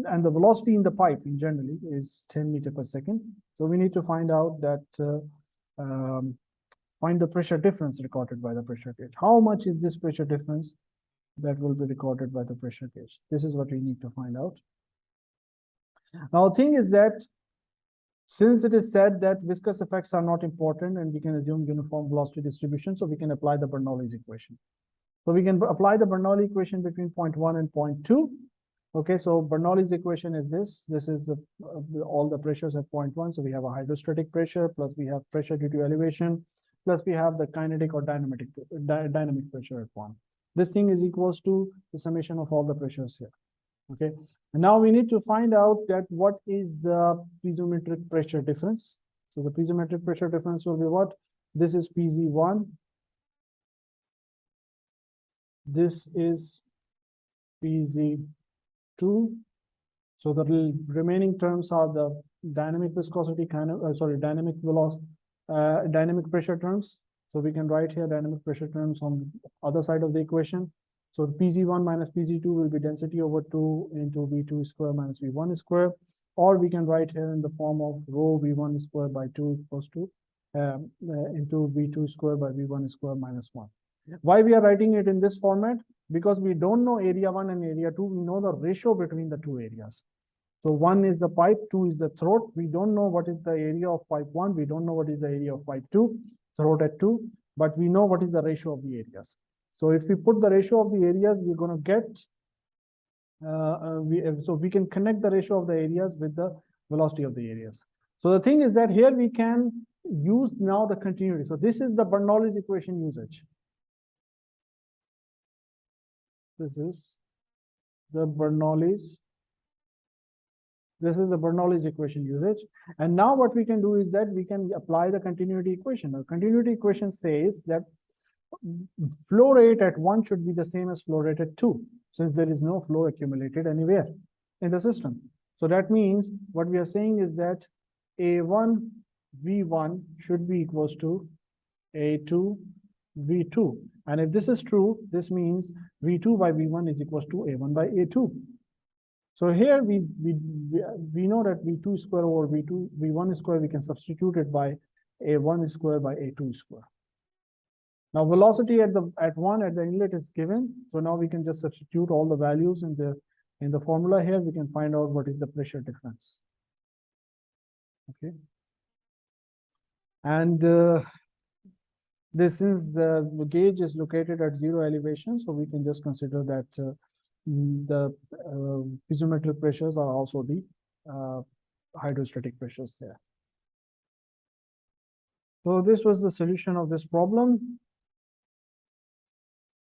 and the velocity in the pipe in generally is 10 meters per second. So we need to find out that find the pressure difference recorded by the pressure gauge. How much is this pressure difference that will be recorded by the pressure gauge? This is what we need to find out. Now the thing is that since it is said that viscous effects are not important and we can assume uniform velocity distribution, so we can apply the Bernoulli's equation. So we can apply the Bernoulli equation between point 1 and point 2. Okay, so Bernoulli's equation is this. This is all the pressures at point 1. So we have a hydrostatic pressure, plus we have pressure due to elevation, plus we have the kinetic or dynamic pressure at 1. This thing is equals to the summation of all the pressures here. Okay, and now we need to find out that what is the piezometric pressure difference. So the piezometric pressure difference will be what? This is PZ1. This is PZ2. So the remaining terms are the dynamic viscosity, dynamic velocity, dynamic pressure terms. So we can write here dynamic pressure terms on the other side of the equation. So PZ1 minus PZ2 will be density over 2 into V2 square minus V1 square, or we can write here in the form of rho V1 square by 2 equals to into V2 square by V1 square minus 1. Why we are writing it in this format? Because we don't know area 1 and area 2. We know the ratio between the two areas. So 1 is the pipe, 2 is the throat. We don't know what is the area of pipe 1. We don't know what is the area of pipe 2, throat at 2, but we know what is the ratio of the areas. So if we put the ratio of the areas, we're going to get, so we can connect the ratio of the areas with the velocity of the areas. So the thing is that here we can use now the continuity. So this is the Bernoulli's equation usage. This is the Bernoulli's. This is the Bernoulli's equation usage. And now what we can do is that we can apply the continuity equation. The continuity equation says that flow rate at 1 should be the same as flow rate at 2, since there is no flow accumulated anywhere in the system. So that means what we are saying is that A1 V1 should be equals to A2 V2. And if this is true, this means V2 by V1 is equals to A1 by A2. So here we know that V2 square over V1 square, we can substitute it by A1 square by A2 square. Now velocity at the inlet is given. So now we can just substitute all the values in the formula here. We can find out what is the pressure difference. Okay. And this is the gauge is located at 0 elevation. So we can just consider that the piezometric pressures are also the hydrostatic pressures there. So this was the solution of this problem.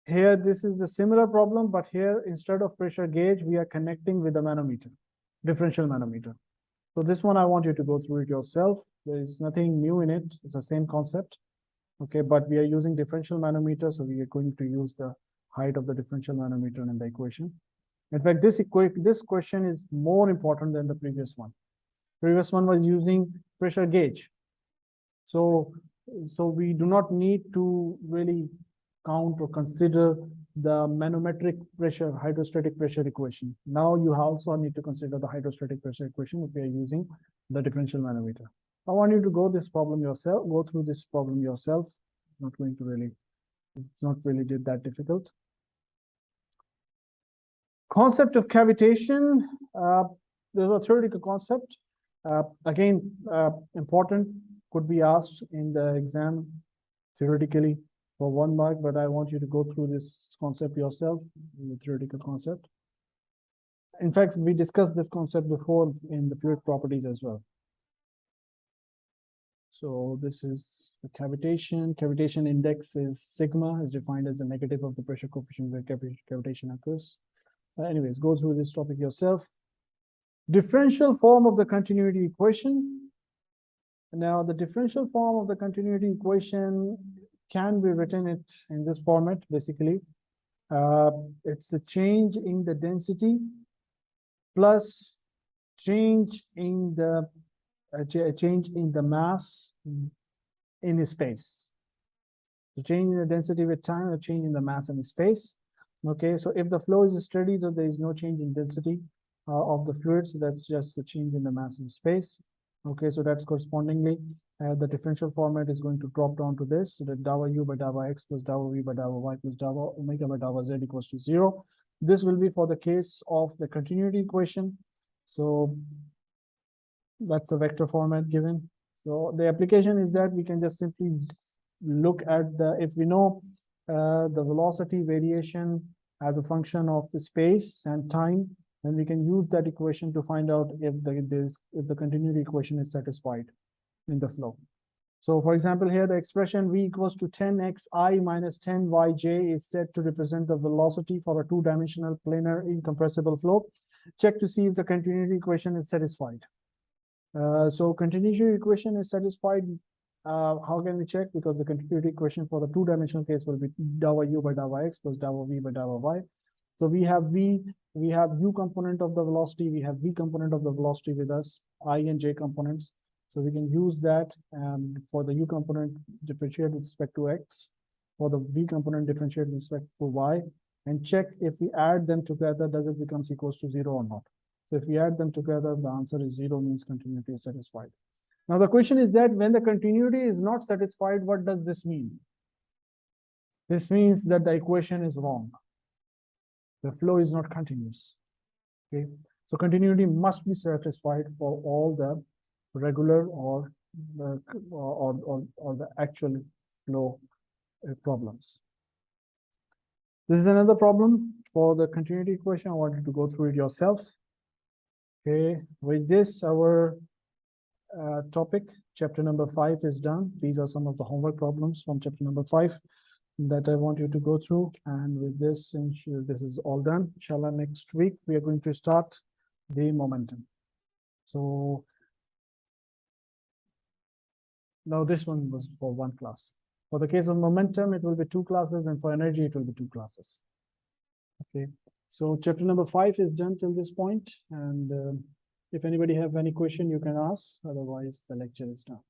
Here, this is a similar problem, but here instead of pressure gauge, we are connecting with a manometer, differential manometer. So this one, I want you to go through it yourself. There is nothing new in it. It's the same concept. Okay, but we are using differential manometer, so we are going to use the height of the differential manometer in the equation. In fact, this question is more important than the previous one. Previous one was using pressure gauge. So we do not need to really count or consider the manometric pressure, hydrostatic pressure equation. Now you also need to consider the hydrostatic pressure equation if we are using the differential manometer. I want you to go through this problem yourself. It's not really that difficult. Concept of cavitation. There's a theoretical concept. Again, important, could be asked in the exam theoretically for 1 mark, but I want you to go through this concept yourself, the theoretical concept. In fact, we discussed this concept before in the fluid properties as well. So this is the cavitation. Cavitation index is sigma, is defined as the negative of the pressure coefficient where cavitation occurs. Anyways, go through this topic yourself. Differential form of the continuity equation. Now, the differential form of the continuity equation can be written in this format, basically. It's a change in the density plus change in the mass in space. So change in the density with time or change in the mass in space. Okay, so if the flow is steady, so there is no change in density of the fluid, so that's just the change in the mass in space. Okay, so that's correspondingly the differential format is going to drop down to this, so that dou u by dou x plus dou v by dou y plus dou omega by dou z equals to 0. This will be for the case of the continuity equation. So that's a vector format given. So the application is that we can just simply look at if we know the velocity variation as a function of the space and time, then we can use that equation to find out if the continuity equation is satisfied in the flow. So for example, here the expression v equals to 10xi minus 10yj is said to represent the velocity for a two-dimensional planar incompressible flow. Check to see if the continuity equation is satisfied. So continuity equation is satisfied. How can we check? Because the continuity equation for the two-dimensional case will be dou u by dou x plus dou v by dou y. So we have u component of the velocity, we have v component of the velocity with us, I and j components. So we can use that for the u component differentiate with respect to x, for the v component differentiate with respect to y, and check if we add them together, does it becomes equals to 0 or not. So if we add them together, the answer is 0, means continuity is satisfied. Now the question is that when the continuity is not satisfied, what does this mean? This means that the equation is wrong. The flow is not continuous. Okay, so continuity must be satisfied for all the regular or the actual flow problems. This is another problem for the continuity equation. I want you to go through it yourself. Okay, with this, our topic, chapter number 5 is done. These are some of the homework problems from chapter number 5 that I want you to go through. And with this, this is all done. Inshallah, next week, we are going to start the momentum. So now this one was for one class. For the case of momentum, it will be 2 classes, and for energy, it will be 2 classes. Okay, so chapter number 5 is done till this point, and if anybody have any question, you can ask. Otherwise, the lecture is done.